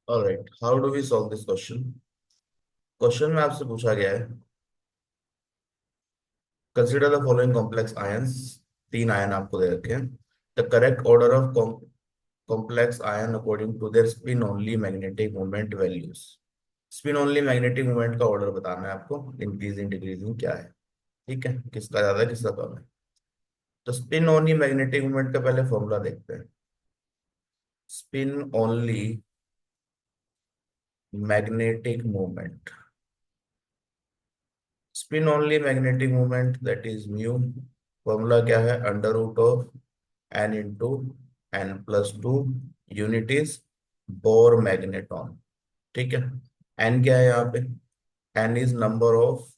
Alright, how do we solve this question. Question में आपसे पूछा गया है, consider the following complex ions. तीन आयन आपको दे रखे हैं। The correct order of complex ion according to their spin only magnetic moment values. Spin only magnetic moment का ऑर्डर बताना है आपको, इंक्रीजिंग डिक्रीजिंग क्या है। ठीक है, किसका ज्यादा है किसका कम है। तो स्पिन ओनली मैग्नेटिक मोमेंट का पहले फॉर्मूला देखते हैं। Spin only magnetic moment, spin only magnetic moment that is mu. Formula क्या है, under root of n into n plus two, unit is Bohr magneton. ठीक है, एन क्या है यहाँ पे, n is number of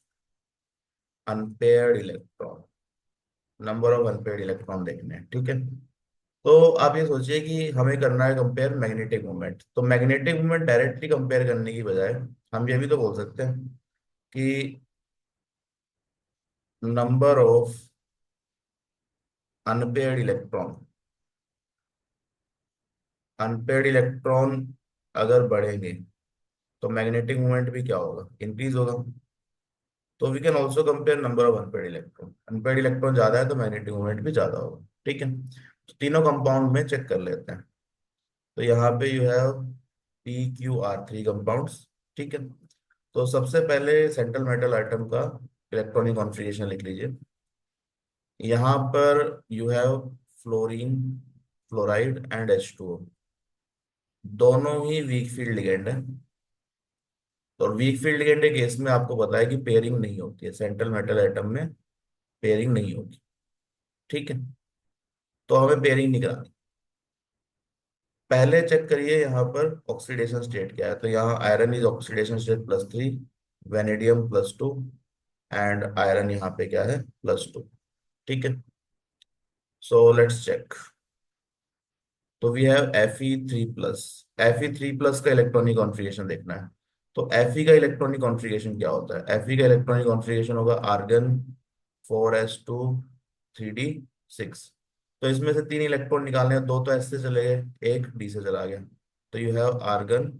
unpaired electron, number of unpaired electron देखने हैं। ठीक है, तो आप ये सोचिए कि हमें करना है कंपेयर मैग्नेटिक मोमेंट। तो मैग्नेटिक मोमेंट डायरेक्टली कंपेयर करने की बजाय हम ये भी तो बोल सकते हैं कि number of unpaired electron, unpaired electron अगर बढ़ेंगे तो मैग्नेटिक मोमेंट भी क्या होगा, इंक्रीज होगा। तो we can also compare number of unpaired electron, unpaired electron ज्यादा है तो मैग्नेटिक मोमेंट भी ज्यादा होगा। ठीक है, तो तीनों कंपाउंड में चेक कर लेते हैं। तो यहाँ पे यू हैव PQR3 कंपाउंड्स। ठीक है, तो सबसे पहले सेंट्रल मेटल आइटम का इलेक्ट्रॉनिक कॉन्फ़िगरेशन लिख लीजिए। यहाँ पर you have fluorine, fluoride and H2O, दोनों ही वीक फील्ड लिगेंड है। और वीक फील्ड लिगेंड के केस में आपको पता है कि पेयरिंग नहीं होती है, सेंट्रल मेटल एटम में पेयरिंग नहीं होगी। ठीक है, तो हमें पेयरिंग नहीं करानी। पहले चेक करिए यहाँ पर ऑक्सीडेशन स्टेट क्या है। तो यहाँ iron is oxidation state +3, vanadium +2 and iron यहाँ पे क्या है, +2। ठीक है, सो लेट्स चेक। तो वी हैव Fe3+। Fe3+ का इलेक्ट्रॉनिक कॉन्फ़िगरेशन देखना है। तो Fe का इलेक्ट्रॉनिक कॉन्फ़िगरेशन क्या होता है, Fe का इलेक्ट्रॉनिक कॉन्फ़िगरेशन होगा आर्गन 4s2 3d6। तो इसमें से तीन इलेक्ट्रॉन निकालने हैं, दो तो S से चले गए, एक D से चला गया। तो यू हैव आर्गन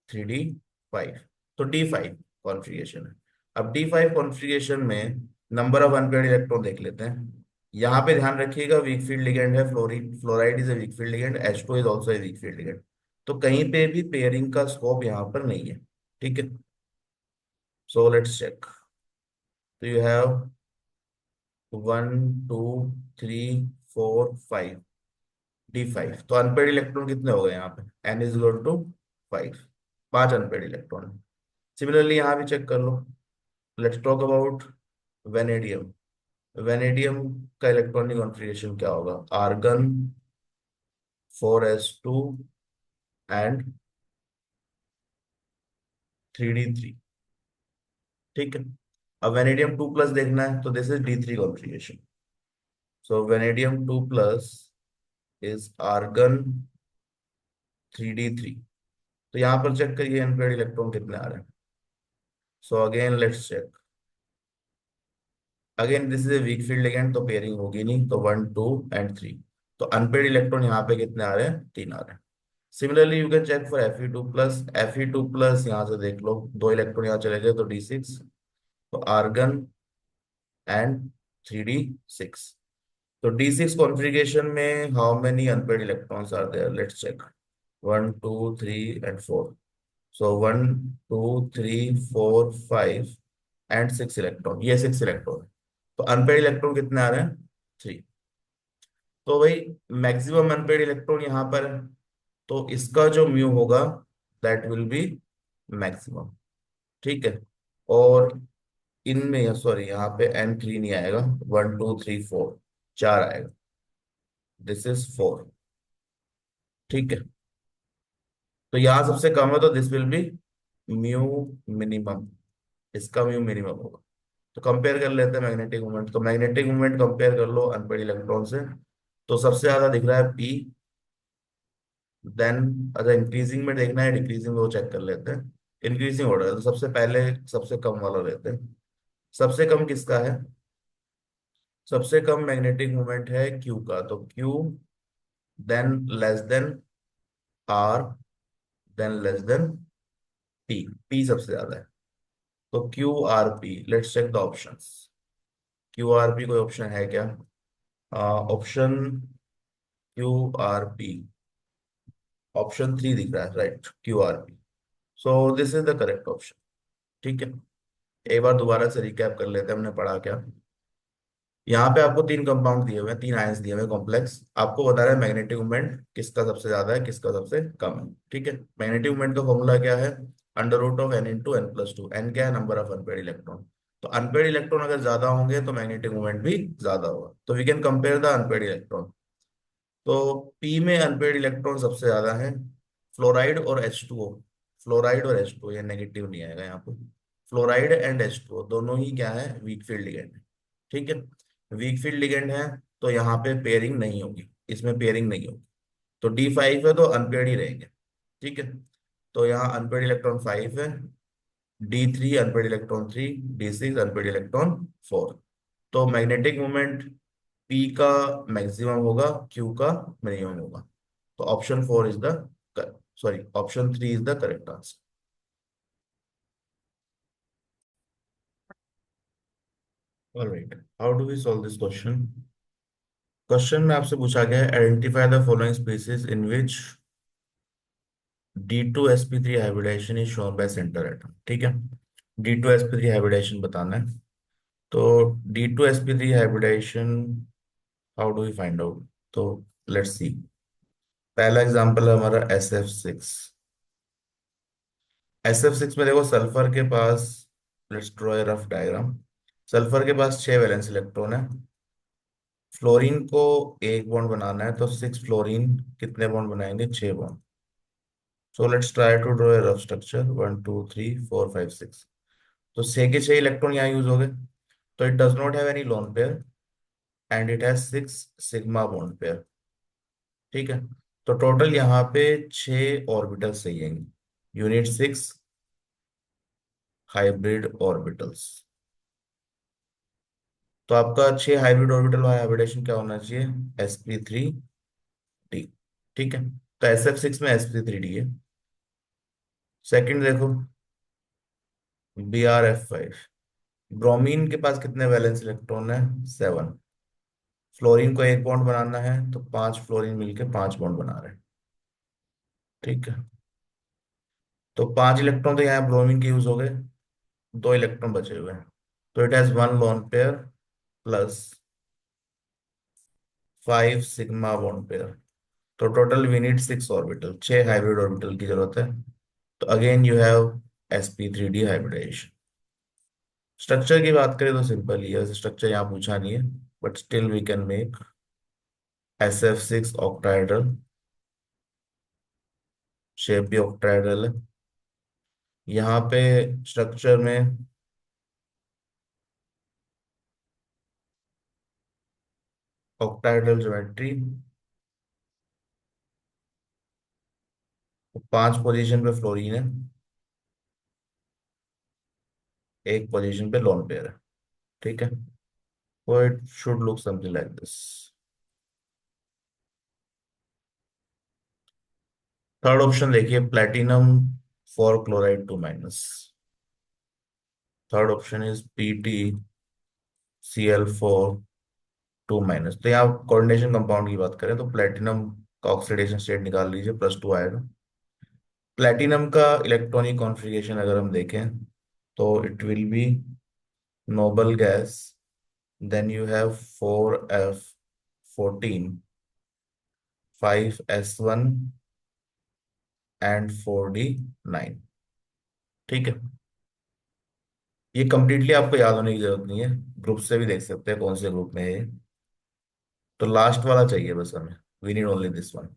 3d5। तो D5 कॉन्फ़िगरेशन है। अब D5 कॉन्फ़िगरेशन में नंबर ऑफ अनपेयर्ड इलेक्ट्रॉन देख लेते हैं। यहाँ पे ध्यान रखिएगा वीक फील्ड लिगेंड है fluorine, fluoride is a weak field ligand, H2 is also a weak field ligand. तो कहीं पे भी पेयरिंग का स्कोप यहाँ पर नहीं है। ठीक है, सो लेट्स चेक। तो यू हैव 1 2 3 4 5, D5। तो अनपेड इलेक्ट्रॉन कितने हो गए यहाँ पे, N इज इक्वल टू 5, पांच अनपेड इलेक्ट्रॉन। सिमिलरली यहाँ भी चेक कर लो। Let's talk about vanadium. Vanadium का इलेक्ट्रॉनिक कॉन्फ़िगरेशन क्या होगा, आर्गन 4s2 एंड 3d3। ठीक है, अब वेनेडियम 2+ देखना है, तो this is D3 configuration. So vanadium 2+ is argon 3d3। तो यहाँ पर चेक करिए अनपेड इलेक्ट्रॉन कितने आ रहे हैं। So again let's check. Again this is a weak field ligand, तो पेयरिंग होगी नहीं, तो 1 2 एंड 3। तो अनपेड इलेक्ट्रॉन यहाँ पे कितने आ रहे हैं, तीन आ रहे हैं। Similarly you can check for Fe2+। Fe2+ यहाँ से देख लो, दो इलेक्ट्रॉन यहाँ चले गए तो D6। तो आर्गन एंड 3d6। तो D6 कॉन्फ़िगरेशन में how many unpaired electrons are there, let's check. 1 2 3 and 4। सो 1 2 3 4 5 एंड 6 इलेक्ट्रॉन, ये 6 इलेक्ट्रॉन। तो अनपेड इलेक्ट्रॉन कितने आ रहे हैं, 3। तो भाई मैक्सिमम अनपेड इलेक्ट्रॉन यहाँ पर है, तो इसका जो म्यू होगा दैट विल बी मैक्सिमम। ठीक है, और इनमें सॉरी यहाँ पे N3 नहीं आएगा, 1 2 3 4, चार आएगा, दिस इज 4। ठीक है, तो यहाँ सबसे कम है तो this will B mu minimum, इसका म्यू मिनिमम होगा। तो कंपेयर कर लेते हैं मैग्नेटिक मोमेंट। तो मैग्नेटिक मोमेंट कंपेयर कर लो अनपेड इलेक्ट्रॉन से। तो सबसे ज्यादा दिख रहा है P। देन अगर इंक्रीजिंग में देखना है डिक्रीजिंग में, वो चेक कर लेते हैं। इंक्रीजिंग ऑर्डर, तो सबसे पहले सबसे कम वाला लेते हैं। सबसे कम किसका है, सबसे कम मैग्नेटिक मोमेंट है Q का, तो Q then less than R then less than P, P सबसे ज्यादा है। तो Q R P, let's check the options. Q R P कोई ऑप्शन है क्या? Option Q R P, option 3 दिख रहा है, right, Q R P. So this is the correct option. ठीक है, एक बार दोबारा से रिकैप कर लेते हैं हमने पढ़ा क्या। यहाँ पे आपको तीन कंपाउंड दिए हुए हैं, तीन आयंस दिए हुए हैं कॉम्प्लेक्स। आपको बता रहा है मैग्नेटिक मोमेंट किसका सबसे ज्यादा है, किसका सबसे कम है। ठीक है, मैग्नेटिक मोमेंट का फॉर्मूला क्या है? Under root of n into n plus two. N क्या है? Number of unpaired electron. तो अनपेड इलेक्ट्रॉन अगर ज्यादा होंगे तो मैग्नेटिक मोमेंट भी ज्यादा होगा। तो we can compare the unpaired electron. तो पी में अनपेड इलेक्ट्रॉन सबसे ज्यादा है। फ्लोराइड और H2O, फ्लोराइड और H2O, ये नेगेटिव नहीं आएगा यहाँ पे। फ्लोराइड एंड H2O दोनों ही क्या है? वीक फील्ड लिगेंड है। ठीक है, वीक फील्ड लिगेंड है, तो यहाँ पे पेयरिंग नहीं होगी, इसमें पेयरिंग नहीं होगी। तो D5 है तो अनपेड ही रहेंगे। ठीक है, तो यहाँ अनपेड इलेक्ट्रॉन 5 है, D3 unpaired electron 3, D6 unpaid electron 4। तो मैग्नेटिक मोमेंट पी का मैक्सिमम होगा, क्यू का मिनिमम होगा। तो option 4 is the, sorry, option 3 is the correct answer. Alright, how do we solve this question? Question में आपसे पूछा गया है identify the following species in which D2sp3 hybridisation is shown by centre atom. ठीक है, D2sp3 hybridisation बताना है। तो D2sp3 hybridisation, how do we find out? तो लेट्स सी। पहला एग्जांपल है हमारा SF6। SF6 में देखो सल्फर के पास, let's draw a rough diagram. Sulphur के पास 6 वैलेंस इलेक्ट्रॉन है। फ्लोरीन को एक बॉन्ड बनाना है, तो 6 फ्लोरीन कितने बॉन्ड बनाएंगे? 6 bond. So let's try to draw a rough structure, 1 2 3 4 5 6। तो 6 के 6 इलेक्ट्रॉन यहाँ यूज हो गए। तो it does not have any lone pair and it has 6 sigma bond pair. ठीक है, तो टोटल यहाँ पे 6 ऑर्बिटल्स चाहिए। Unit 6 hybrid orbitals. तो आपका 6 हाइब्रिड ऑर्बिटल वाला हाइब्रिडेशन क्या होना चाहिए? sp3d। ठीक है, तो SF6 में sp3d है। सेकंड देखो, BrF5। ब्रोमीन के पास कितने वैलेंस इलेक्ट्रॉन है? 7। फ्लोरीन को एक बॉन्ड बनाना है, तो 5 फ्लोरीन मिलके 5 बॉन्ड बना रहे हैं। ठीक है, तो 5 इलेक्ट्रॉन तो यहाँ ब्रोमीन के यूज हो गए, 2 इलेक्ट्रॉन बचे हुए हैं। तो it has 1 lone pair plus 5 sigma bond pair. तो total we need 6 orbital, 6 hybrid orbital की जरूरत है। तो again you have sp3d hybridisation. Structure की बात करें तो सिंपल ही है, स्ट्रक्चर यहाँ पूछा नहीं है, but still we can make SF6 octahedral. Shape भी ऑक्टाहेड्रल है। यहाँ पे स्ट्रक्चर में ऑक्टाहेड्रल ज्योमेट्री, 5 पोजीशन पे फ्लोरीन है, एक पोजीशन पे लोन पेयर है। ठीक है, so it should look something like this। Third option देखिए, platinum 4 chloride 2 minus. Third option is PtCl4 2 minus. तो यहाँ कोऑर्डिनेशन कंपाउंड की बात करें तो प्लेटिनम का ऑक्सीडेशन स्टेट निकाल लीजिए, +2 आएगा। प्लेटिनम का इलेक्ट्रॉनिक कॉन्फ़िगरेशन अगर हम देखें तो it will be noble gas, then you have 4f14, 5s1 and 4d9। ठीक है, ये कंप्लीटली आपको याद होने की जरूरत नहीं है, ग्रुप से भी देख सकते हैं कौन से ग्रुप में है ये। तो लास्ट वाला चाहिए बस हमें, we need only this one.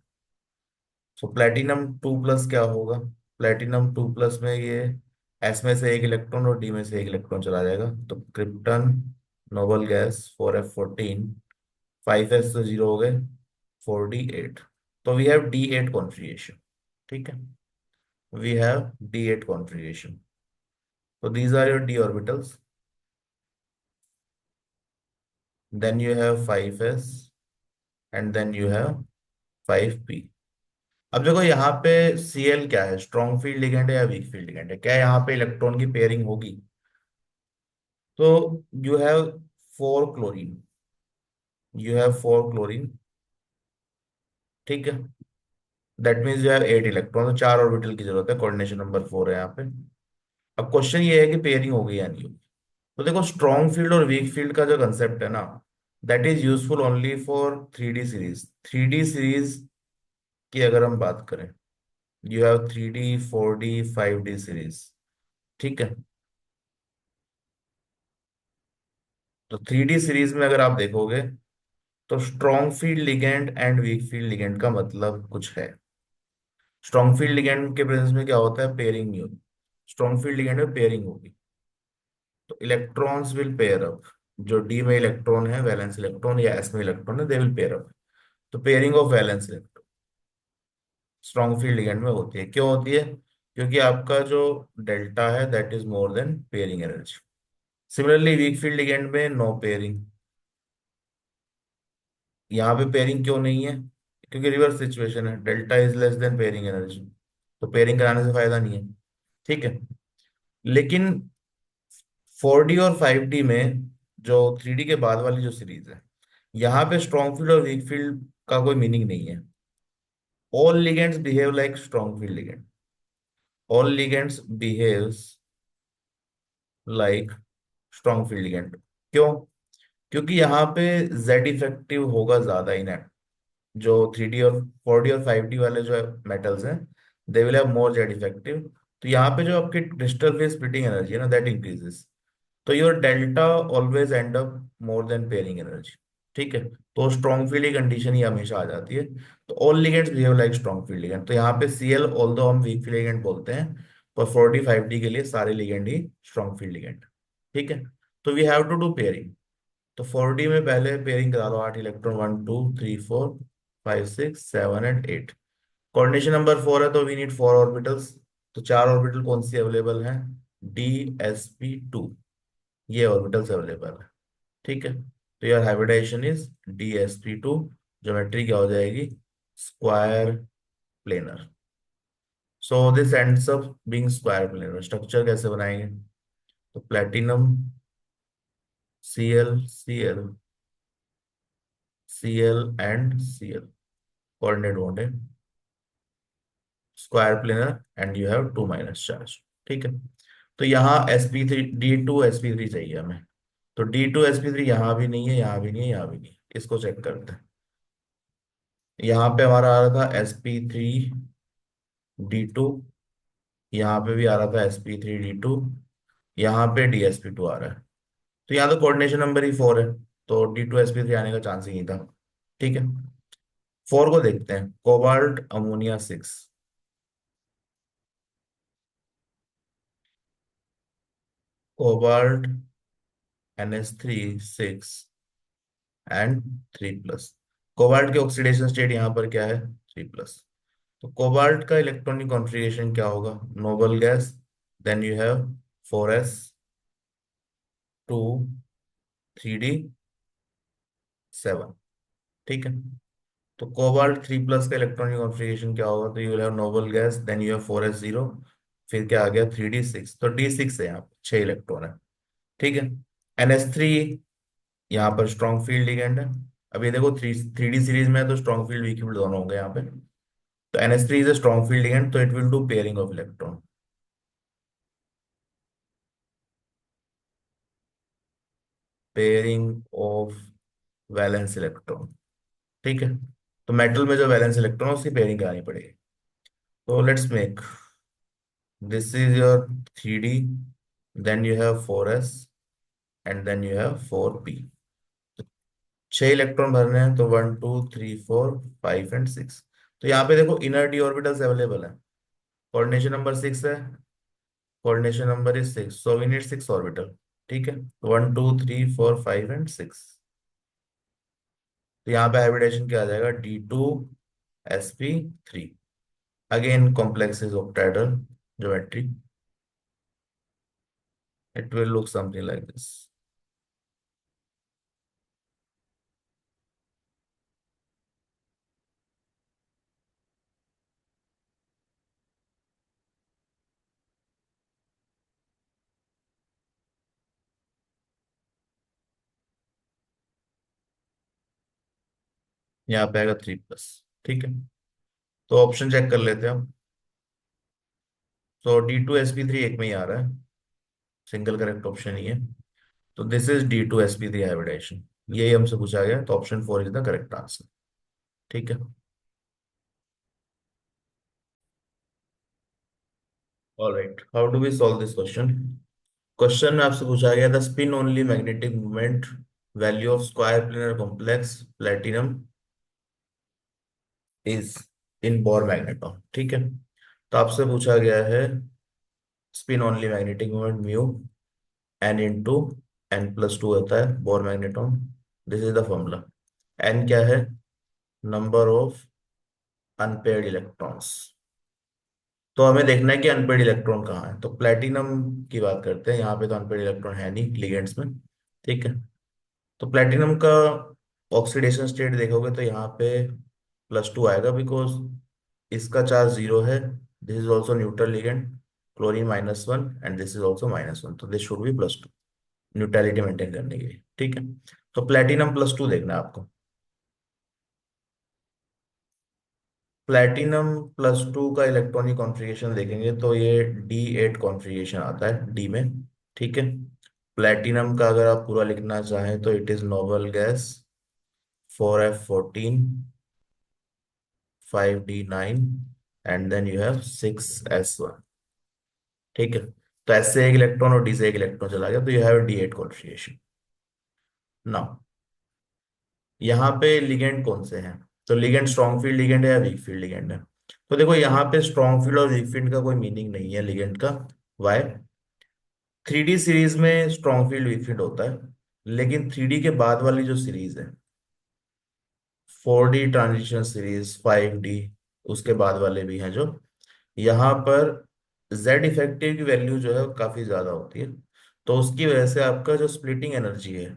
So platinum 2 plus क्या होगा? प्लेटिनम 2 प्लस में ये एस में से एक इलेक्ट्रॉन और डी में से एक इलेक्ट्रॉन चला जाएगा, तो krypton, Nobel gas 4f14, 5s तो 0 हो गए, 4d8। तो वी हैव D8 कॉन्फ़िगरेशन। ठीक है, वी हैव D8 कॉन्फ़िगरेशन। तो these are your d orbitals, then you have 5s and then you have 5p। अब देखो यहाँ पे Cl क्या है, स्ट्रॉन्ग फील्ड लिगेंड है या वीक फील्ड लिगेंड है, क्या यहाँ पे इलेक्ट्रॉन की पेयरिंग होगी? तो you have 4 chlorine, you have 4 chlorine, ठीक है। That means you have 8 electron, तो 4 ऑर्बिटल की जरूरत है, कोऑर्डिनेशन नंबर 4 है यहाँ पे। अब क्वेश्चन ये है कि पेयरिंग होगी या नहीं होगी। तो देखो स्ट्रॉन्ग फील्ड और वीक फील्ड का जो कंसेप्ट है ना, that is useful only for 3D series. 3D series की अगर हम बात करें, you have 3D 4D 5D series, ठीक है। तो 3D सीरीज में अगर आप देखोगे, तो strong field ligand and week field ligand का मतलब कुछ है। स्ट्रॉन्ग फील्ड लिगेंड के प्रेजेंस में क्या होता है, पेयरिंग नहीं होती। स्ट्रॉन्ग फील्ड लिगेंड में पेयरिंग होगी, तो इलेक्ट्रॉन्स विल पेयर अप। जो डी में इलेक्ट्रॉन है, वैलेंस इलेक्ट्रॉन, या एस में इलेक्ट्रॉन है, दे विल पेयर अप। तो pairing of valence electron strong field ligand में होती है। क्यों होती है? क्योंकि आपका जो डेल्टा है that is more than pairing energy. Similarly week field ligand में नो पेयरिंग। यहाँ पे पेयरिंग क्यों नहीं है? क्योंकि रिवर्स सिचुएशन है, delta is less than pairing energy, तो पेयरिंग कराने से फायदा नहीं है, ठीक है। लेकिन 4D और 5D में, जो 3D के बाद वाली जो सीरीज है, यहाँ पे स्ट्रॉन्ग फील्ड और वीक फील्ड का कोई मीनिंग नहीं है। All ligands behave like strong field ligand, all ligands behaves like strong field ligand. क्यों? क्योंकि यहाँ पे जेड इफेक्टिव होगा ज्यादा इनएक्ट। जो 3D और 4D और 5D वाले जो मेटल्स हैं, they will have more Z effective. तो यहाँ पे जो आपकी क्रिस्टल फेस स्प्लिटिंग एनर्जी है ना, दैट इंक्रीजेस। तो your delta always end up more than pairing energy, ठीक है। तो स्ट्रॉन्ग फील्ड की कंडीशन ही हमेशा आ जाती है। तो all ligands behave like strong field ligand. तो यहाँ पे Cl ऑल्दो हम वीक फील्ड लिगेंड बोलते हैं, पर 4D 5D के लिए सारे लिगेंड ही स्ट्रॉन्ग फील्ड लिगेंड, ठीक है। तो we have to do pairing. तो 4D में पहले पेयरिंग करा लो, 8 इलेक्ट्रॉन, 1 2 3 4 5 6 7 एंड 8। कोऑर्डिनेशन नंबर 4 है, तो वी नीड 4 ऑर्बिटल्स। तो 4 ऑर्बिटल कौन सी अवेलेबल है? DsP2, ये ऑर्बिटल्स अवेलेबल है, ठीक है। तो your hybridisation is DsP2। Geometry क्या हो जाएगी? Square planar. So this ends up being square planar. Structure कैसे बनाएंगे? तो platinum, Cl, Cl and Cl, coordinate bond है, square planar, and you have 2 - charge, ठीक है। तो यहाँ sp3 D2 sp3 चाहिए हमें। तो D2 sp3 यहाँ भी नहीं है, यहाँ भी नहीं है, यहाँ भी नहीं है। इसको चेक करते हैं। यहाँ पे हमारा आ रहा था sp3 D2, यहाँ पे भी आ रहा था sp3 D2, यहाँ पे DsP2 आ रहा है। तो यहाँ तो कोऑर्डिनेशन नंबर ही 4 है, तो D2sp3 आने का चांस ही नहीं था, ठीक है। 4 को देखते हैं, cobalt ammonia 6। Cobalt NH3 6 and 3+। Cobalt के ऑक्सीडेशन स्टेट यहाँ पर क्या है? 3+। तो कोबाल्ट का इलेक्ट्रॉनिक कॉन्फ़िगरेशन क्या होगा? Noble gas, then you have 4s 2 3D 7, ठीक है। तो कोबाल्ट 3+ का इलेक्ट्रॉनिक कॉन्फ़िगरेशन क्या होगा? तो you will have noble gas, then you have 4s0, फिर क्या आ गया? 3D 6। तो D6 है, यहाँ पे 6 इलेक्ट्रॉन है, ठीक है। NH3 यहाँ पर स्ट्रॉन्ग फील्ड लिगेंड है। अब ये देखो, 3D सीरीज में है, तो स्ट्रॉन्ग फील्ड वीक फील्ड दोनों होंगे यहाँ पे। तो NH3 is a strong field ligand, तो it will do pairing of electron, pairing of valence electron, ठीक है। तो मेटल में जो वैलेंस इलेक्ट्रॉन है, उसकी पेयरिंग करानी पड़ेगी। तो let's make, this is your 3D, then you have 4s, and then you have 4p। 6 electron भरने हैं, तो 1 2 3 4 5 एंड 6। तो यहाँ पे देखो इनर डी ऑर्बिटल्स अवेलेबल है, कोऑर्डिनेशन नंबर 6 है, coordination number is 6, so we need 6 orbital, ठीक है। 1 2 3 4 5 एंड 6। तो यहाँ पे हाइब्रिडेशन क्या आ जाएगा? D2sp3। Again complex is octahedral geometry, it will look something like this. यहाँ पे आएगा 3+। ठीक है, तो ऑप्शन चेक कर लेते हैं हम। तो D2sp3 एक में ही आ रहा है, सिंगल करेक्ट ऑप्शन ही है। तो दिस इज D2sp3 हाइब्रिडाइजेशन, यही हमसे पूछा गया, तो option 4 is the correct answer. ठीक है। Alright, how do we solve this question. Question में आपसे पूछा गया, the spin only magnetic moment value of square planar complex platinum is in Bohr magneton. ठीक है, तो आपसे पूछा गया है spin only magnetic moment mu n into n+2 होता है Bohr magneton. This is the formula. N क्या है, नंबर ऑफ अनपेयर्ड इलेक्ट्रॉन्स। तो हमें देखना है कि अनपेड इलेक्ट्रॉन कहाँ है, तो प्लेटिनम की बात करते हैं। यहाँ पे तो अनपेड इलेक्ट्रॉन है नहीं लिगेंड्स में। ठीक है, तो प्लेटिनम का ऑक्सीडेशन स्टेट देखोगे तो यहाँ पे +2 आएगा, बिकॉज इसका चार्ज 0 है। This is also neutral ligand, chlorine -1 and this is also -1, तो this should be +2 neutrality maintain करने के लिए। ठीक है, तो प्लेटिनम +2 देखना है आपको। प्लेटिनम +2 का इलेक्ट्रॉनिक कॉन्फ़िगरेशन देखेंगे तो ये D8 कॉन्फ़िगरेशन आता है डी में। ठीक है, प्लेटिनम का अगर आप पूरा लिखना चाहें तो it is noble gas 4f14 5d9 and then you have 6s1। ठीक है, तो S से एक इलेक्ट्रॉन और D से एक इलेक्ट्रॉन चला गया, तो you have D8 configuration. Now यहाँ पे लिगेंड कौन से हैं, तो लिगेंड स्ट्रॉन्ग फील्ड लिगेंड है या वीक फील्ड लिगेंड है। तो देखो यहाँ पे स्ट्रॉन्ग फील्ड और वीक फील्ड का कोई मीनिंग नहीं है लिगेंड का। वाई, 3D सीरीज में स्ट्रॉन्ग फील्ड वीक फील्ड होता है, लेकिन 3D के बाद वाली जो सीरीज है, 4D ट्रांजिशन सीरीज, 5D, उसके बाद वाले भी हैं जो, यहाँ पर जेड इफेक्टिव की वैल्यू जो है वो काफी ज्यादा होती है। तो उसकी वजह से आपका जो स्प्लिटिंग एनर्जी है,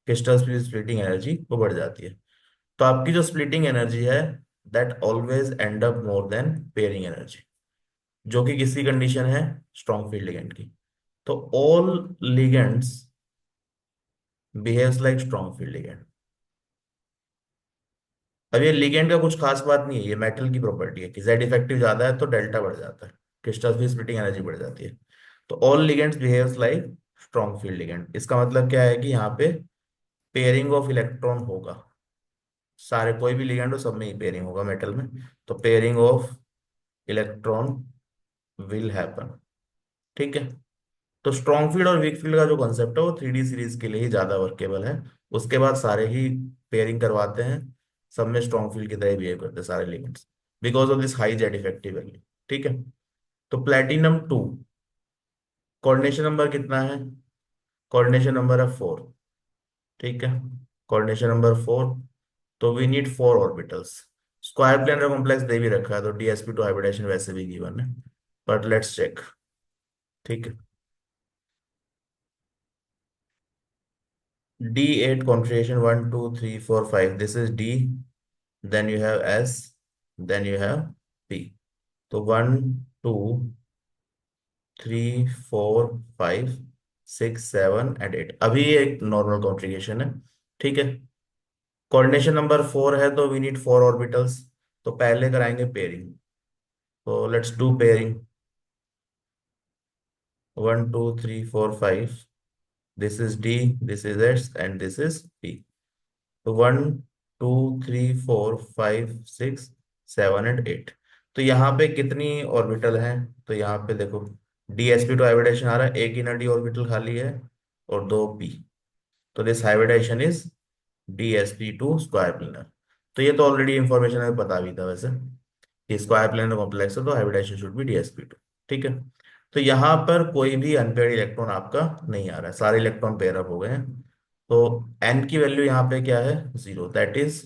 क्रिस्टल स्प्लिटिंग एनर्जी, वो बढ़ जाती है। तो आपकी जो स्प्लिटिंग एनर्जी है, that always end up more than pairing energy, जो कि किसकी कंडीशन है, स्ट्रॉन्ग फील्ड लिगेंड की। तो all ligands behaves like strong field ligand. अब ये लिगेंड का कुछ खास बात नहीं है, ये मेटल की प्रॉपर्टी है कि जेड इफेक्टिव ज्यादा है तो डेल्टा बढ़ जाता है, क्रिस्टल की स्प्लिटिंग एनर्जी बढ़ जाती है। तो all ligands behaves like strong field ligand. इसका मतलब क्या है कि यहाँ पे पेयरिंग ऑफ इलेक्ट्रॉन होगा, सारे कोई भी लिगेंड हो सब में ही पेयरिंग होगा मेटल में। तो pairing of electron will happen. ठीक है, तो स्ट्रॉन्ग फील्ड और वीक फील्ड का जो कॉन्सेप्ट है वो 3D सीरीज के लिए ही ज्यादा वर्केबल है। उसके बाद सारे ही पेयरिंग करवाते हैं, सब में स्ट्रॉन्ग फील्ड की तरह बिहेव करते हैं सारे ligands, because of this high Z effective value. ठीक है, तो प्लेटिनम 2 कोऑर्डिनेशन नंबर कितना है, कोऑर्डिनेशन नंबर है 4। ठीक है, कोऑर्डिनेशन नंबर 4, तो we need 4 orbitals. Square planar complex दे भी रखा है, तो DsP2 हाइब्रिडेशन वैसे भी गिवन है, बट लेट्स चेक। ठीक है, D8 configuration 1 2 3 4 5, this is D, then you have S, then you have P। तो 1 2 3 4 5 6 7 एंड 8, अभी ये एक नॉर्मल कॉन्फ़िगरेशन है। ठीक है, कोऑर्डिनेशन नंबर 4 है तो वी नीड 4 ऑर्बिटल्स। तो पहले कराएंगे पेयरिंग, तो let's do pairing. 1 2 3 4 5, this is D, this is S and this is P। तो 1 2 3 4 5 6 7 एंड 8, तो यहाँ पे कितनी ऑर्बिटल हैं, तो यहाँ पे देखो DsP2 हाइब्रिडेशन आ रहा है, एक इनर D ऑर्बिटल खाली है और 2 P। तो this hybridisation is DsP2 square planar. तो ये तो ऑलरेडी इंफॉर्मेशन हमें पता भी था वैसे, कि स्क्वायर प्लेनर कॉम्प्लेक्स है तो हाइब्रिडेशन शुड बी DsP2। ठीक है, तो यहाँ पर कोई भी अनपेयर्ड इलेक्ट्रॉन आपका नहीं आ रहा है, सारे इलेक्ट्रॉन पेयर अप हो गए हैं। तो एन की वैल्यू यहाँ पे क्या है, 0, that is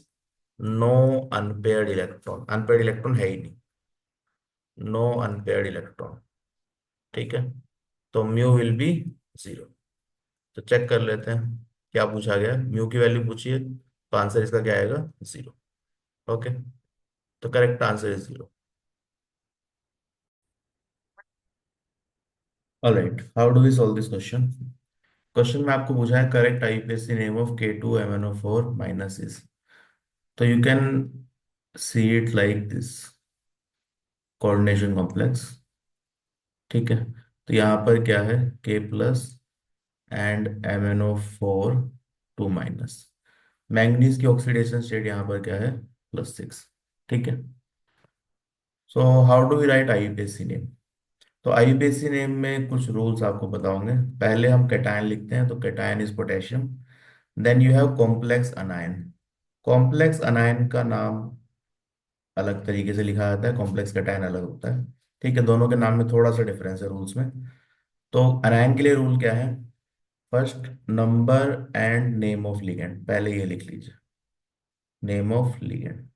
no unpaired electron, unpaired electron है ही नहीं, नो अनपेयर्ड इलेक्ट्रॉन। ठीक है, तो म्यू विल बी 0। तो चेक कर लेते हैं क्या पूछा गया है। म्यू की वैल्यू पूछी है, तो आंसर इसका क्या आएगा, 0। ओके, तो correct answer is 0। Alright, how do we solve this question. Question में आपको पूछा है correct IUPAC name of K2MnO4 minus is. तो you can see it like this, coordination complex. ठीक है, तो यहाँ पर क्या है, के plus and MnO4 2 minus. Manganese की ऑक्सीडेशन स्टेट यहाँ पर क्या है, +6। ठीक है, so how do we write IUPAC name. तो आईयूपीएसी नेम में कुछ रूल्स आपको बताओगे। पहले हम कैटायन लिखते हैं, तो cation is potassium. Then you have complex anion. Complex anion का नाम अलग तरीके से लिखा जाता है, कॉम्प्लेक्स कैटायन अलग होता है। ठीक है, दोनों के नाम में थोड़ा सा डिफरेंस है रूल्स में। तो अनायन के लिए रूल क्या है, first number and name of ligand, पहले ये लिख लीजिए, name of ligand.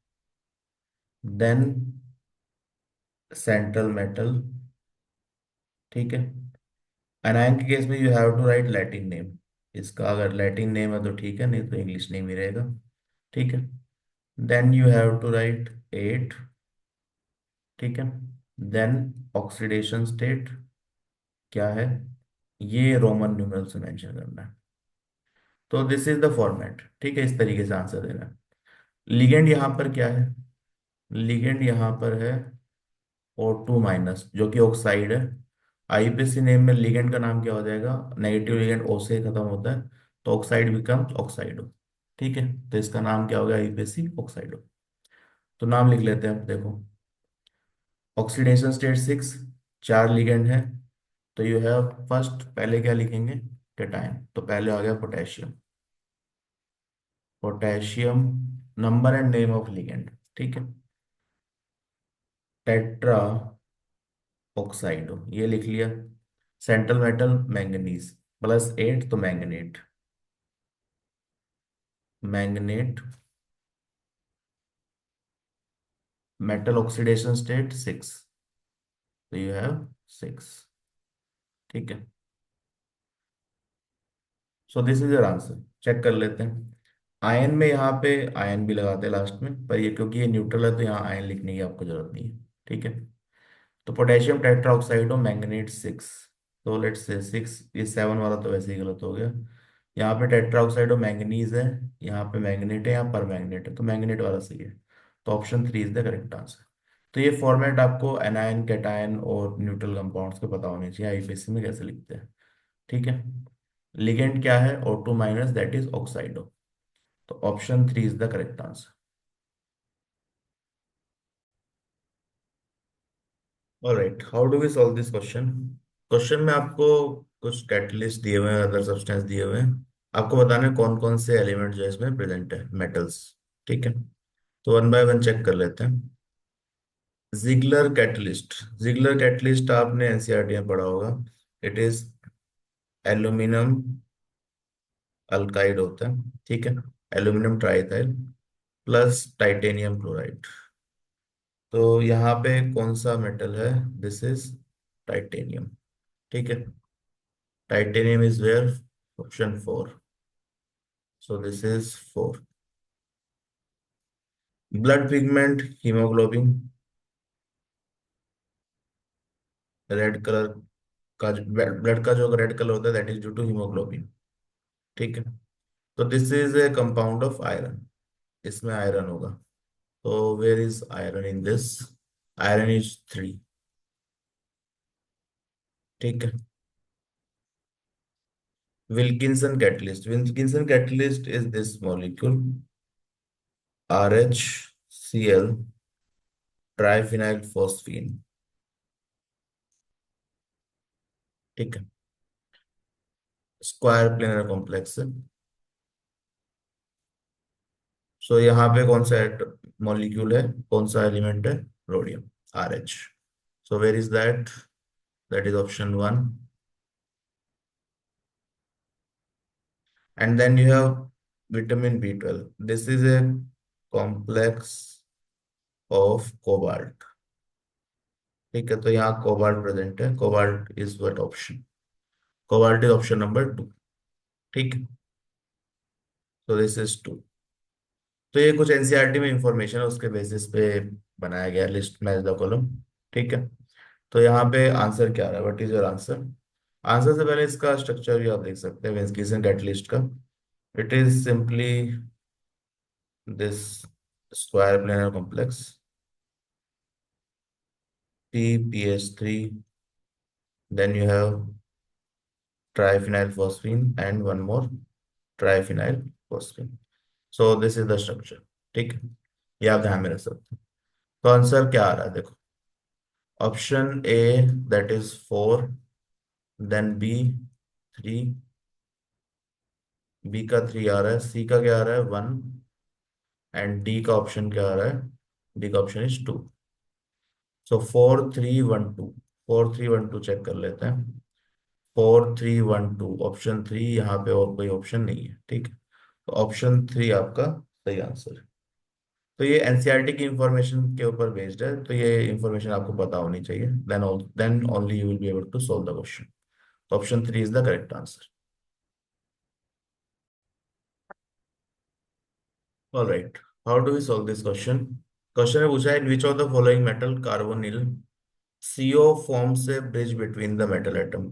Then central metal. ठीक है, अनायन के केस में you have to write Latin name. इसका अगर लैटिन नेम है तो ठीक है, नहीं तो इंग्लिश नेम ही रहेगा। ठीक है, then you have to write 8। ठीक है, देन ऑक्सीडेशन स्टेट क्या है, ये रोमन न्यूमेरल से मेंशन करना है। तो दिस इज द फॉर्मेट। ठीक है, इस तरीके से आंसर देना है। लिगेंड यहाँ पर क्या है, लिगेंड यहाँ पर है O2 माइनस, जो कि ऑक्साइड है। आईपीएसी नेम में लिगेंड का नाम क्या हो जाएगा, नेगेटिव लिगेंड O से खत्म होता है, तो ऑक्साइड बिकम्स ऑक्साइडो। ठीक है, तो इसका नाम क्या होगा, आईपीएसी ऑक्साइडो। तो नाम लिख लेते हैं, अब देखो, ऑक्सीडेशन स्टेट 6, 4 लिगेंड है। तो यू हैव फर्स्ट, पहले क्या लिखेंगे, कैटायन, तो पहले आ गया potassium. Potassium, number and name of ligand. ठीक है, टेट्रा ऑक्साइडो, ये लिख लिया। सेंट्रल मेटल मैंगनीज, +8 तो manganate. Manganate, metal oxidation state 6, तो यू हैव 6। ठीक है, so this is your answer. Check कर लेते हैं। आयन में यहाँ पे आयन भी लगाते हैं लास्ट में, पर ये क्योंकि ये न्यूट्रल है तो यहाँ आयन लिखने की आपको जरूरत नहीं है। ठीक है, तो पोटेशियम टेट्राऑक्साइड और मैंगनीट 6। तो लेट्स से 6, ये 7 वाला तो वैसे ही गलत हो गया। यहाँ पे टेट्राऑक्साइड और मैंगनीज है, यहाँ पे मैंगनेट है, यहाँ पर मैंगनेट है, तो मैंगनेट वाला सही है। तो option 3 is the correct answer. तो ये फॉर्मेट आपको एनायन, कैटायन और न्यूट्रल कंपाउंड्स के पता होने चाहिए, आईपीएसी में कैसे लिखते हैं। ठीक है, लिगेंड क्या है, O2 minus, that is oxido. तो option 3 is the correct answer. Alright, how do we solve this question. Question में आपको कुछ कैटलिस्ट दिए हुए हैं, अदर सब्सटेंस दिए हुए हैं। आपको बताना है कौन कौन से एलिमेंट जो है इसमें प्रेजेंट है, मेटल्स। ठीक है, तो वन बाय वन चेक कर लेते हैं। जिगलर कैटलिस्ट, जिगलर कैटलिस्ट आपने एनसीईआरटी में पढ़ा होगा। इट इज एल्यूमिनियम अल्काइड होता है। ठीक है, aluminium triethyl plus titanium chloride. तो यहाँ पे कौन सा मेटल है, दिस इज टाइटेनियम। ठीक है, titanium is where, option 4। So this is 4। Blood pigment haemoglobin, red colour का, ब्लड का जो रेड कलर होता है that is due to haemoglobin. ठीक है, तो this is a compound of iron, इसमें आयरन होगा। तो where is iron in this, iron is 3। ठीक है, Wilkinson catalyst, Wilkinson catalyst is this molecule, RHCl triphenyl phosphine. ठीक है, स्क्वायर प्लेनर कॉम्प्लेक्स। सो यहाँ पे कौन सा मॉलिक्यूल है, कौन सा एलिमेंट है, rhodium, RH। So where is that, that is option 1। And then you have vitamin B12, this is a complex of cobalt. ठीक है, तो यहाँ कोबाल्ट प्रेजेंट है, cobalt is what option, cobalt is option number 2। ठीक है, तो this is 2। तो ये कुछ एनसीईआरटी में इंफॉर्मेशन है, उसके बेसिस पे बनाया गया लिस्ट, मैच द कॉलम। ठीक है, तो यहाँ पे आंसर क्या आ रहा है, what is your answer. Answer से पहले इसका स्ट्रक्चर भी आप देख सकते हैं विल्किंसन कैटलिस्ट का। It is simply this, square planar complex, PPH3, then you have triphenyl phosphine and one more triphenyl phosphine. So this is the structure. ठीक है, ये आप ध्यान में रख सकते हैं। तो आंसर क्या आ रहा है देखो, option A that is 4, then B 3, B का 3 आ रहा है, सी का क्या आ रहा है 1, एंड डी का ऑप्शन क्या आ रहा है, डी का ऑप्शन इज 2। सो 4 3 1 2, 4 3 1 2 चेक कर लेते हैं। 4 3 1 2, ऑप्शन 3, यहाँ पे और कोई ऑप्शन नहीं है, ठीक है, तो ऑप्शन 3 आपका सही आंसर है। तो ये एनसीईआरटी की इंफॉर्मेशन के ऊपर बेस्ड है, तो ये इंफॉर्मेशन आपको पता होनी चाहिए, then only you will be able to solve the question. तो option 3 is the correct answer. Alright, how do we solve this question. Question में पूछा है in which of the following metal carbonyl CO form से bridge between the metal atom.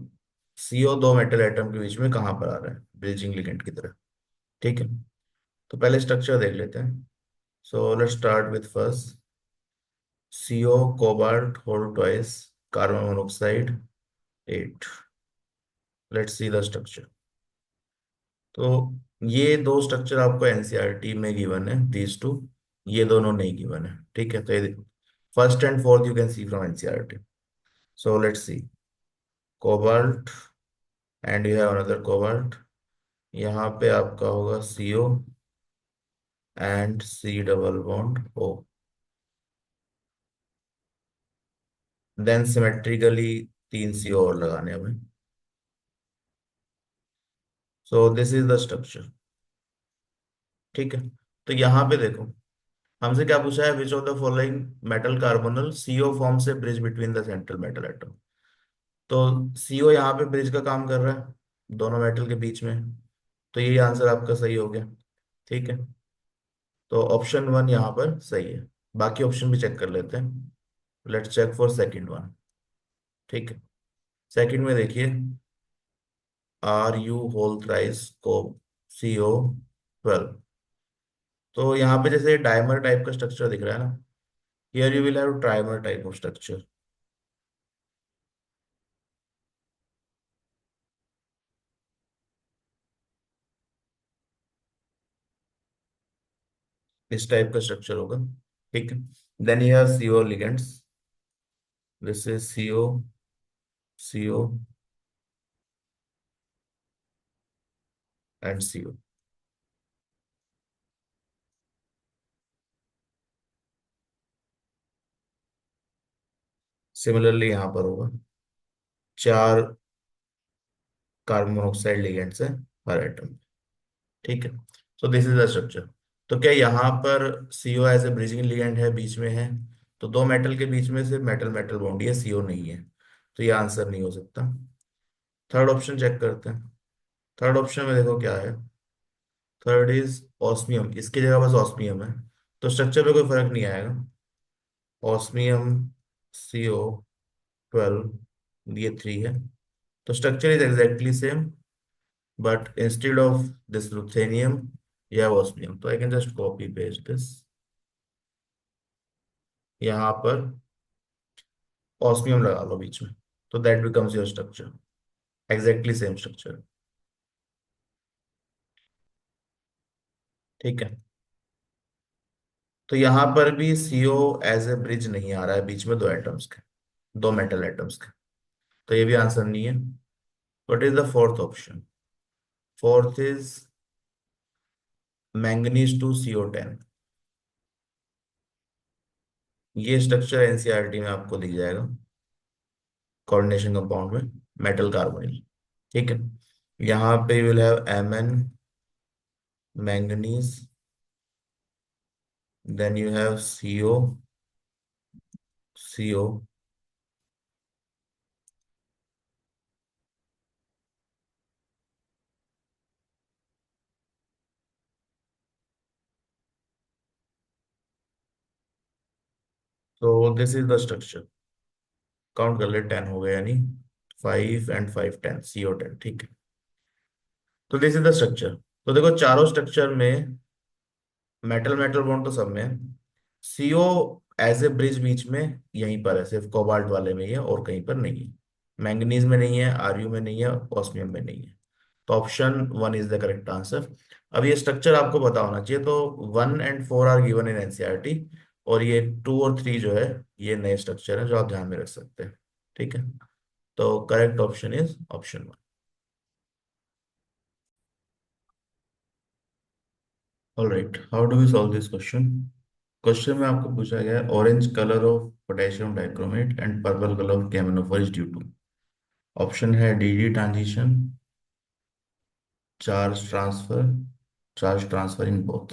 CO दो metal atom के बीच में कहाँ पर आ रहा है, ब्रिजिंग लिगेंड की तरह, ठीक है। तो पहले स्ट्रक्चर देख लेते हैं। So let's start with first, CO cobalt hold twice, carbon monoxide 8। Let's see the structure. तो ये दो स्ट्रक्चर आपको एनसीईआरटी में गिवन है, दीज टू, ये दोनों नहीं गिवन है, ठीक है। तो ये first and fourth you can see from NCERT. So let's see, cobalt and you have another cobalt, यहाँ पे आपका होगा CO and C double bond O, then symmetrically तीन सीओ और लगाने हैं हमें। So this is the structure, ठीक है। तो यहाँ पे देखो, हमसे क्या पूछा है, which of the following metal carbonyl CO form से bridge between the central metal atom. तो सीओ यहाँ पे ब्रिज का काम कर रहा है दोनों मेटल के बीच में, तो ये आंसर आपका सही हो गया, ठीक है। तो ऑप्शन 1 यहाँ पर सही है। बाकी ऑप्शन भी चेक कर लेते हैं। Let's check for second one, ठीक है। सेकंड में देखिए, RU होल थ्राइस को CO12, तो यहाँ पे जैसे डायमर टाइप का स्ट्रक्चर दिख रहा है ना, here you will have trimer type of structure. इस टाइप का स्ट्रक्चर होगा, ठीक है। Then you have CO ligands, this is CO, CO and CO। Similarly यहाँ पर होगा, चार कार्बन मोनोऑक्साइड लिगेंड्स है हर एटम, ठीक है। So this is the structure. तो क्या यहाँ पर CO as a bridging ligand है, बीच में है, तो दो मेटल के बीच में सिर्फ मेटल मेटल बॉन्ड है, CO नहीं है, तो ये आंसर नहीं हो सकता। थर्ड ऑप्शन चेक करते हैं। थर्ड ऑप्शन में देखो क्या है, थर्ड इज ऑस्मियम, इसकी जगह बस ऑस्मियम है, तो स्ट्रक्चर पे कोई फर्क नहीं आएगा। ऑस्मियम CO12, ये 3 है, तो structure is exactly same, but instead of this ruthenium you have osmium, तो I can just copy paste this, यहाँ पर osmium लगा लो बीच में, तो that becomes your structure, exactly same structure, ठीक है। तो यहाँ पर भी CO एज ए ब्रिज नहीं आ रहा है बीच में दो एटम्स के, दो मेटल एटम्स के, तो ये भी आंसर नहीं है। What is the fourth option, fourth is manganese two CO10, ये स्ट्रक्चर एनसीईआरटी में आपको दिख जाएगा कोऑर्डिनेशन कंपाउंड में, मेटल कार्बोनिल, ठीक है। यहाँ पे will have Mn manganese, then you have CO, तो this is the structure. Count कर ले, 10 हो गया, यानी 5 and 5 10, CO10, ठीक है। तो दिस इज द स्ट्रक्चर। तो देखो चारों स्ट्रक्चर में मेटल मेटल बॉन्ड तो सब में है। सीओ एज ए ब्रिज बीच में यहीं पर है, सिर्फ कोबाल्ट वाले में ही है और कहीं पर नहीं है। मैंगनीज में नहीं है, आरयू में नहीं है, ऑस्मियम में नहीं है। तो option one is the correct answer. अब ये स्ट्रक्चर आपको पता होना चाहिए। तो 1 और 4 आर गिवन इन एनसीईआरटी, और ये 2 और 3 जो है ये नए स्ट्रक्चर है जो आप ध्यान में रख सकते हैं। ठीक है, तो correct option is option one. Alright, how do we solve this question. Question में आपको पूछा गया है orange colour of potassium dichromate and purple colour of KMnO four is due to. Option है D D transition, charge transfer, charge transfer in both.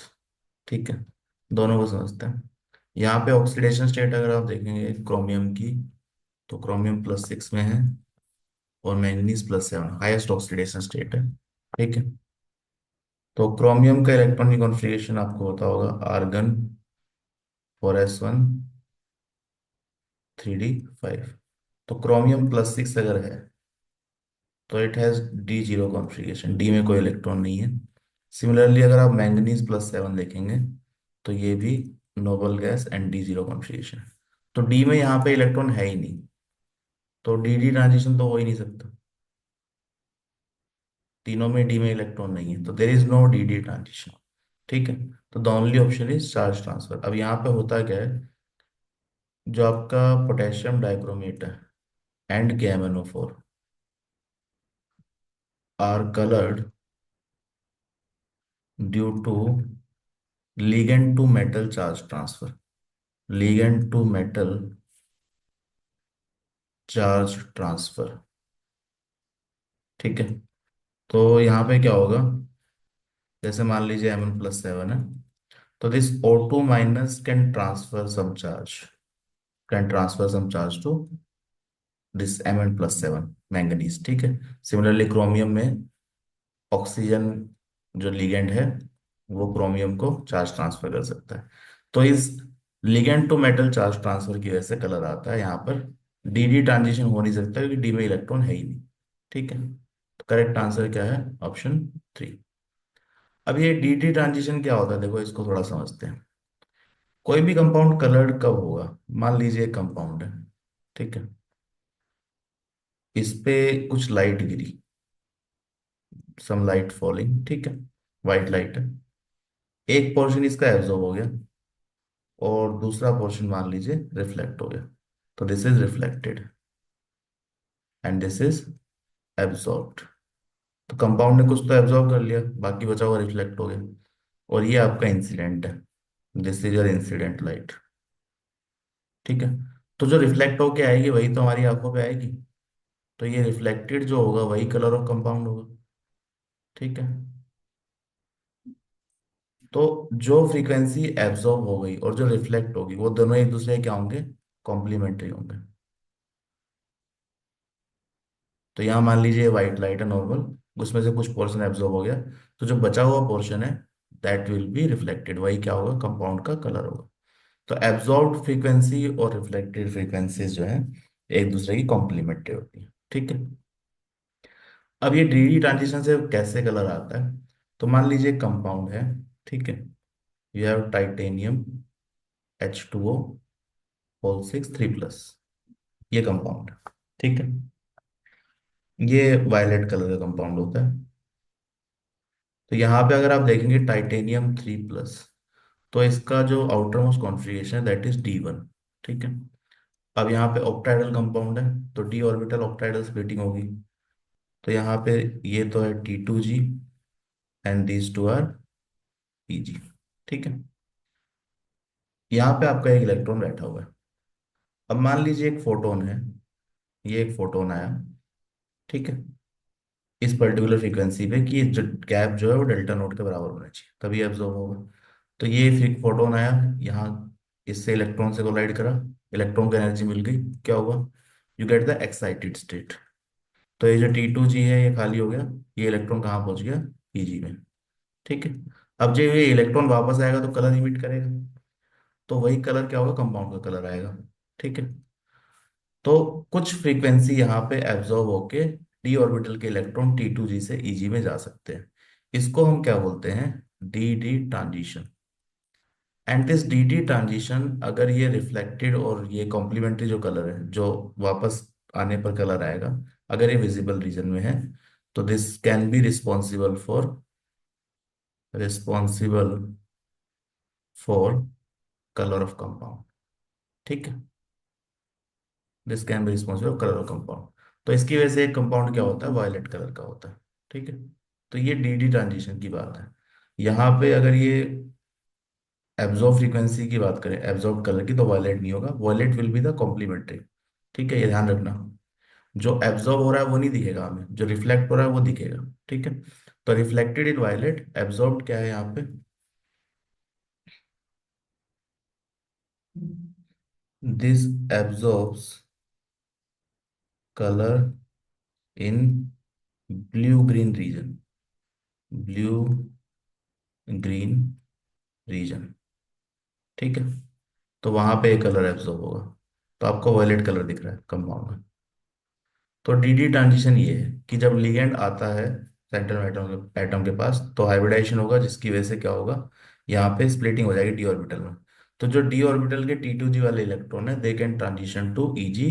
ठीक है, दोनों को समझते हैं। यहाँ पे ऑक्सीडेशन स्टेट अगर आप देखेंगे क्रोमियम की, तो क्रोमियम +6 में है और मैंगनीज +7 हाईएस्ट ऑक्सीडेशन स्टेट है। ठीक है, तो क्रोमियम का इलेक्ट्रॉनिक कॉन्फ़िगरेशन आपको पता होगा, आर्गन 4s1 3d5। तो क्रोमियम +6 अगर है तो it has D0 configuration, D में कोई इलेक्ट्रॉन नहीं है। सिमिलरली अगर आप मैंगनीज +7 देखेंगे तो ये भी Nobel gas and D0 configuration. तो डी में यहाँ पे इलेक्ट्रॉन है ही नहीं, तो डी डी ट्रांजिशन तो हो ही नहीं सकता। तीनों में डी में इलेक्ट्रॉन नहीं है, तो there is no d D transition. ठीक है, तो the only option is charge transfer. अब यहाँ पे होता क्या है, जो आपका पोटेशियम डाइक्रोमेट है and KMnO4 are coloured due to ligand to metal charge transfer, ligand to metal charge transfer. ठीक है, तो यहाँ पे क्या होगा, जैसे मान लीजिए Mn+7 है, तो this O2 minus can transfer some charge to this Mn+7 manganese. ठीक है, सिमिलरली क्रोमियम में ऑक्सीजन जो लिगेंड है वो क्रोमियम को चार्ज ट्रांसफर कर सकता है। तो इस ligand to metal charge transfer की वजह से कलर आता है। यहाँ पर डी डी ट्रांजिशन हो नहीं सकता क्योंकि डी में इलेक्ट्रॉन है ही नहीं। ठीक है, तो करेक्ट आंसर क्या है, ऑप्शन 3। अब ये डी डी ट्रांजिशन क्या होता है, देखो इसको थोड़ा समझते हैं। कोई भी कंपाउंड कलर्ड कब होगा, मान लीजिए कंपाउंड है, ठीक है, इस पे कुछ लाइट गिरी, सम लाइट फॉलिंग, ठीक है, वाइट लाइट है, एक पोर्शन इसका एब्जॉर्ब हो गया और दूसरा पोर्शन मान लीजिए रिफ्लेक्ट हो गया। तो this is reflected and this is absorbed. तो कंपाउंड ने कुछ तो एब्जॉर्ब कर लिया, बाकी बचा हुआ रिफ्लेक्ट हो गया, और ये आपका इंसिडेंट है, this is your incident light. ठीक है, तो जो रिफ्लेक्ट होके आएगी वही तो हमारी आंखों पे आएगी, तो ये रिफ्लेक्टेड जो होगा वही कलर ऑफ कंपाउंड होगा। ठीक है, तो जो फ्रीक्वेंसी एब्जॉर्ब हो गई और जो रिफ्लेक्ट होगी वो दोनों एक दूसरे के क्या होंगे, कॉम्प्लीमेंट्री होंगे। तो यहाँ मान लीजिए व्हाइट लाइट है नॉर्मल, उसमें से कुछ पोर्शन एब्जॉर्ब हो गया, तो जो बचा हुआ पोर्शन है दैट विल बी रिफ्लेक्टेड, वही क्या होगा, कंपाउंड का कलर होगा। तो एब्जॉर्ब्ड फ्रीक्वेंसी और रिफ्लेक्टेड फ्रीक्वेंसीज जो है एक दूसरे की कॉम्प्लीमेंट्री होती है। ठीक है, अब ये डी ट्रांजिशन से कैसे कलर आता है, तो मान लीजिए कंपाउंड है, ठीक है, you have titanium H2O whole 6 3+, ये कंपाउंड है। ठीक है, ये वायलेट कलर का कंपाउंड होता है। तो यहाँ पे अगर आप देखेंगे टाइटेनियम 3+, तो इसका जो आउटर मोस्ट कॉन्फ़िगरेशन है दैट इज D1। ठीक है, अब यहाँ पे ऑक्टाइडल कंपाउंड है, तो डी ऑर्बिटल ऑक्टाइडल स्प्लिटिंग होगी। तो यहाँ पे ये तो है T2G and these two are Pg। ठीक है, यहाँ पे आपका एक इलेक्ट्रॉन बैठा हुआ है। अब मान लीजिए एक फोटोन है, ये एक फोटोन आया, ठीक है, इस पर्टिकुलर फ्रीक्वेंसी पे कि जो गैप जो है वो डेल्टा नोट के बराबर होना चाहिए तभी एब्जॉर्ब होगा। तो ये फिर फोटोन आया यहाँ, इससे इलेक्ट्रॉन से कोलाइड करा, इलेक्ट्रॉन को एनर्जी मिल गई, क्या हुआ, you get the excited state. तो ये जो T2G है ये खाली हो गया, ये इलेक्ट्रॉन कहाँ पहुंच गया, Pg में। ठीक है, अब जब ये इलेक्ट्रॉन वापस आएगा तो कलर इमिट करेगा, तो वही कलर क्या होगा, कंपाउंड का कलर आएगा। ठीक है, तो कुछ फ्रीक्वेंसी यहाँ पे एब्जॉर्ब होके डी ऑर्बिटल के इलेक्ट्रॉन T2G से Eg में जा सकते हैं। इसको हम क्या बोलते हैं, D D transition. And this D D transition, अगर ये रिफ्लेक्टेड और ये कॉम्प्लीमेंट्री जो कलर है जो वापस आने पर कलर आएगा, अगर ये विजिबल रीजन में है, तो this can be responsible for colour of compound. ठीक है, this can be responsible colour of compound. तो इसकी वजह से एक कंपाउंड क्या होता है, वायलेट कलर का होता है। ठीक है, तो ये डी डी ट्रांजिशन की बात है। यहाँ पे अगर ये एब्जॉर्ब फ्रीक्वेंसी की बात करें, एब्जॉर्ब कलर की, तो वायलेट नहीं होगा, violet will be the complementary. ठीक है, ये ध्यान रखना। जो एब्जॉर्ब हो रहा है वो नहीं दिखेगा हमें, जो रिफ्लेक्ट हो रहा है वो दिखेगा। ठीक है, तो रिफ्लेक्टेड इन वायलेट, एब्जॉर्ब क्या है यहाँ पे, this absorbs colour in blue green region, blue green region. ठीक है, तो वहां पे एक कलर एब्जॉर्ब होगा, तो आपको वायलेट कलर दिख रहा है कंपाउंड में। तो डीडी ट्रांजिशन ये है कि जब लिगेंड आता है सेंट्रल एटम के पास, तो हाइब्रिडाइजेशन होगा, जिसकी वजह से क्या होगा, यहाँ पे स्प्लिटिंग हो जाएगी डी ऑर्बिटल में। तो जो डी ऑर्बिटल के टी टू जी वाले इलेक्ट्रॉन है, they can transition to e g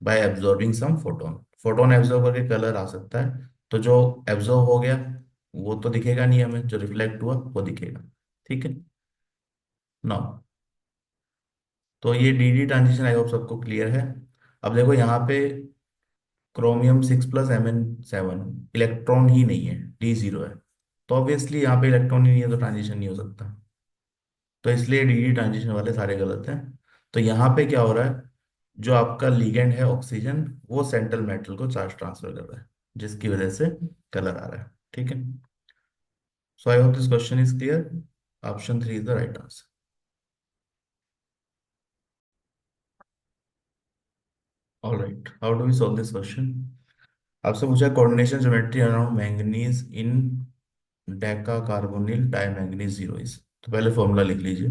by absorbing some photon. Photon absorb करके कलर आ सकता है। तो जो एब्जॉर्ब हो गया वो तो दिखेगा नहीं हमें, जो रिफ्लेक्ट हुआ वो दिखेगा। ठीक है ना। तो ये D D transition I hope सबको क्लियर है। अब देखो यहाँ पे क्रोमियम 6 + Mn7 इलेक्ट्रॉन ही नहीं है, डी जीरो है। तो ऑब्वियसली यहाँ पे इलेक्ट्रॉन ही नहीं है, तो ट्रांजिशन नहीं हो सकता। तो इसलिए डी डी ट्रांजिशन वाले सारे गलत हैं। तो यहाँ पे क्या हो रहा है, जो आपका लिगेंड है ऑक्सीजन, वो सेंट्रल मेटल को चार्ज ट्रांसफर कर रहा है, जिसकी वजह से कलर आ रहा है। ठीक है, so I hope this question is clear. Option 3 is the right answer. Alright, how do we solve this question. आपसे पूछा coordination geometry around manganese in deca carbonyl dimanganese zero is. तो पहले फॉर्मूला लिख लीजिए।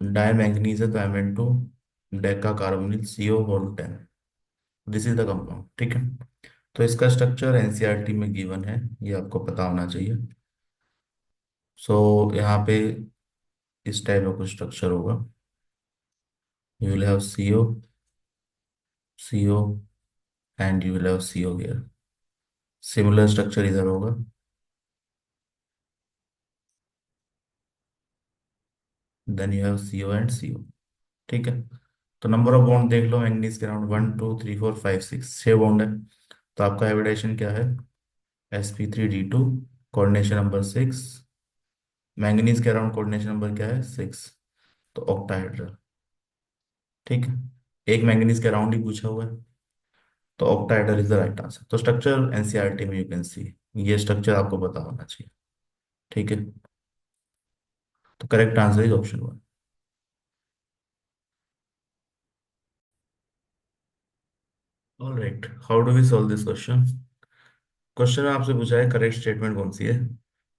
डाईमैंगनीज है तो Mn2, deca carbonyl CO10, this is the compound. ठीक है, तो इसका स्ट्रक्चर एनसीईआरटी में गिवन है, ये आपको पता होना चाहिए। सो यहाँ पे इस टाइप का कुछ स्ट्रक्चर होगा, you will have CO and you will have CO here. Similar structure इधर होगा, then you have CO and CO। ठीक है, तो नंबर ऑफ बॉन्ड देख लो, मैंगनीज के अराउंड 1 2 3 4 5 6, 6 बॉन्ड है। तो आपका हाइब्रिडेशन क्या है, sp3d2, कोऑर्डिनेशन नंबर 6। मैंगनीज के अराउंड कोऑर्डिनेशन नंबर क्या है, 6, तो ऑक्टाहेड्रल। ठीक है, एक मैंगनीज के अराउंड ही पूछा हुआ है, तो octahedral is the right answer. तो स्ट्रक्चर एनसीईआरटी में यू कैन सी, ये स्ट्रक्चर आपको पता होना चाहिए। ठीक है, तो correct answer is option 1। Alright, how do we solve this question. Question में आपसे पूछा है करेक्ट स्टेटमेंट कौन सी है।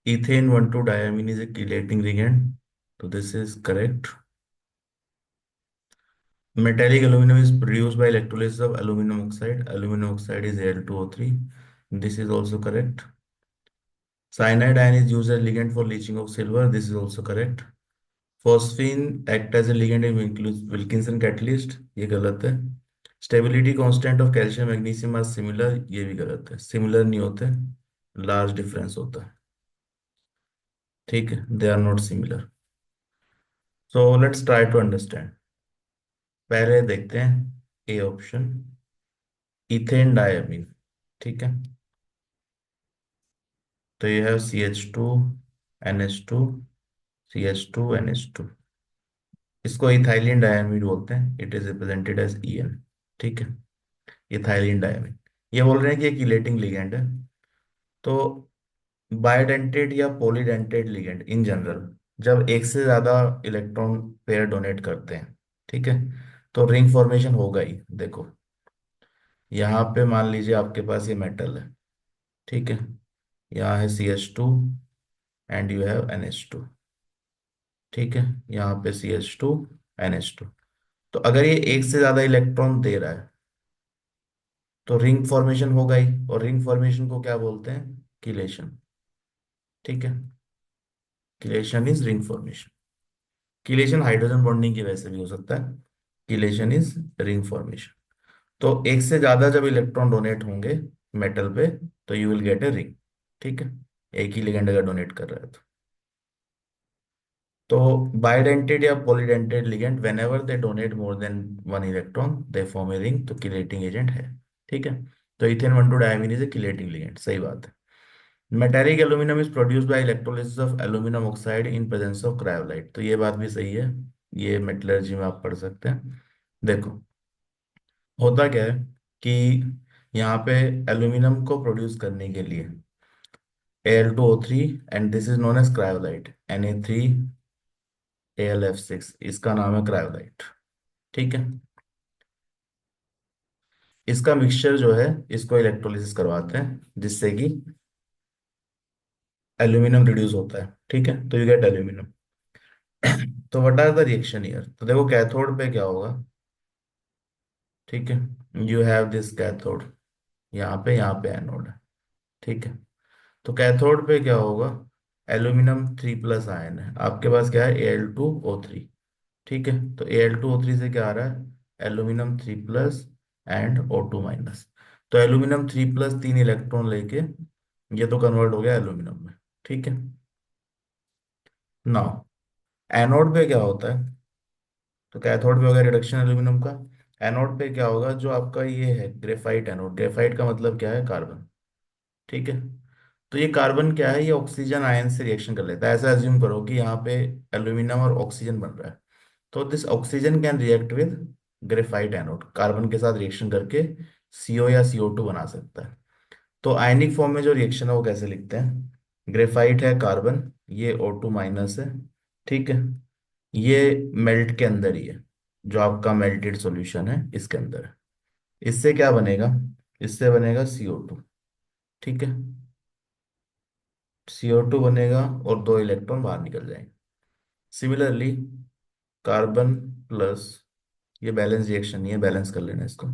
Ethane 1,2-diamine is a chelating ligand, तो this is correct. Metallic aluminum is produced by electrolysis of aluminum oxide. Aluminum oxide is Al2O3. This is also correct. Cyanide ion is used as ligand for leaching of silver. This is also correct. Phosphine act as a ligand in Wilkinson catalyst. ये गलत है। Stability constant of calcium magnesium are similar. ये भी गलत है, similar नहीं होते, large difference होता है। ठीक है, they are not similar. So let's try to understand. पहले देखते हैं ए ऑप्शन, इथेन डायमीन। ठीक है, तो ये है CH2NH2 इसको इथाइलिन डायमीन बोलते हैं, it is represented as EN। ठीक है, इथाइलिन डायमीन। ये बोल रहे हैं कि एक इलेटिंग लिगेंड है। तो बायडेंटेड या पॉलीडेंटेड लिगेंड इन जनरल, जब एक से ज्यादा इलेक्ट्रॉन पेयर डोनेट करते हैं, ठीक है, तो रिंग फॉर्मेशन होगा ही। देखो यहाँ पे मान लीजिए आपके पास ये मेटल है, ठीक है, यहाँ है CH2 and you have NH2। ठीक है, यहाँ पे CH2NH2। तो अगर ये एक से ज्यादा इलेक्ट्रॉन दे रहा है, तो रिंग फॉर्मेशन होगा ही, और रिंग फॉर्मेशन को क्या बोलते हैं, किलेशन। ठीक है, chelation is ring formation. Chelation hydrogen bonding की वजह से भी हो सकता है। Chelation is ring formation. तो एक से ज्यादा जब इलेक्ट्रॉन डोनेट होंगे मेटल पे, तो you will gate a ring. ठीक है, एक ही लिगेंड अगर डोनेट कर रहा है तो बाइडेंटेड या polydentate ligand whenever they donate more than one electron they form a ring, तो किलेटिंग एजेंट है। ठीक है, तो इथेन 1,2-डायमीन इज ए किलेटिंग लिगेंड, सही बात है। Metallic aluminium is produced by electrolysis of aluminium oxide in presence of cryolite, तो ये बात भी सही है। ये मेटलर्जी में आप पढ़ सकते हैं। देखो, होता क्या है कि यहाँ पे एल्यूमिनियम को प्रोड्यूस करने के लिए Al2O3, and this is known as cryolite, Na3Al(F6), इसका नाम है क्रायोलाइट। ठीक है, इसका मिक्सचर जो है, इसको इलेक्ट्रोलिसिस करवाते हैं जिससे कि एल्यूमिनियम रिड्यूस होता है। ठीक है, तो यू गेट एल्यूमिनियम। तो what are the reaction here, तो देखो कैथोड पे क्या होगा। ठीक है, यू हैव दिस कैथोड, यहाँ पे एनोड है। ठीक है, तो कैथोड पे क्या होगा, एल्यूमिनियम 3+ आयन है, आपके पास क्या है Al2O3। ठीक है, तो Al2O3 से क्या आ रहा है, एल्यूमिनियम 3+ एंड O2-। तो एल्यूमिनियम 3+ 3 इलेक्ट्रॉन लेके ये तो कन्वर्ट हो गया एल्यूमिनियम में। ठीक है, नाउ एनोड पे क्या होता है, तो कैथोड पे हो गया रिडक्शन एल्यूमिनियम का। एनोड पे क्या होगा, जो आपका ये है ग्रेफाइट एनोड, ग्रेफाइट का मतलब क्या है, कार्बन। ठीक है, तो ये कार्बन क्या है, ये ऑक्सीजन आयन से रिएक्शन कर लेता है। ऐसा अज्यूम करो कि यहाँ पे एल्यूमिनियम और ऑक्सीजन बन रहा है, तो this oxygen can react with graphite anode, carbon के साथ रिएक्शन करके CO या CO2 बना सकता है। तो आयनिक फॉर्म में जो रिएक्शन है वो कैसे लिखते हैं, ग्रेफाइट है कार्बन, ये O2- है। ठीक है, ये मेल्ट के अंदर ही है, जो आपका मेल्टेड सॉल्यूशन है इसके अंदर है। इससे क्या बनेगा, इससे बनेगा CO2। ठीक है, CO2 बनेगा और 2 इलेक्ट्रॉन बाहर निकल जाएंगे। सिमिलरली कार्बन प्लस, ये बैलेंस रिएक्शन नहीं है, बैलेंस कर लेना इसको।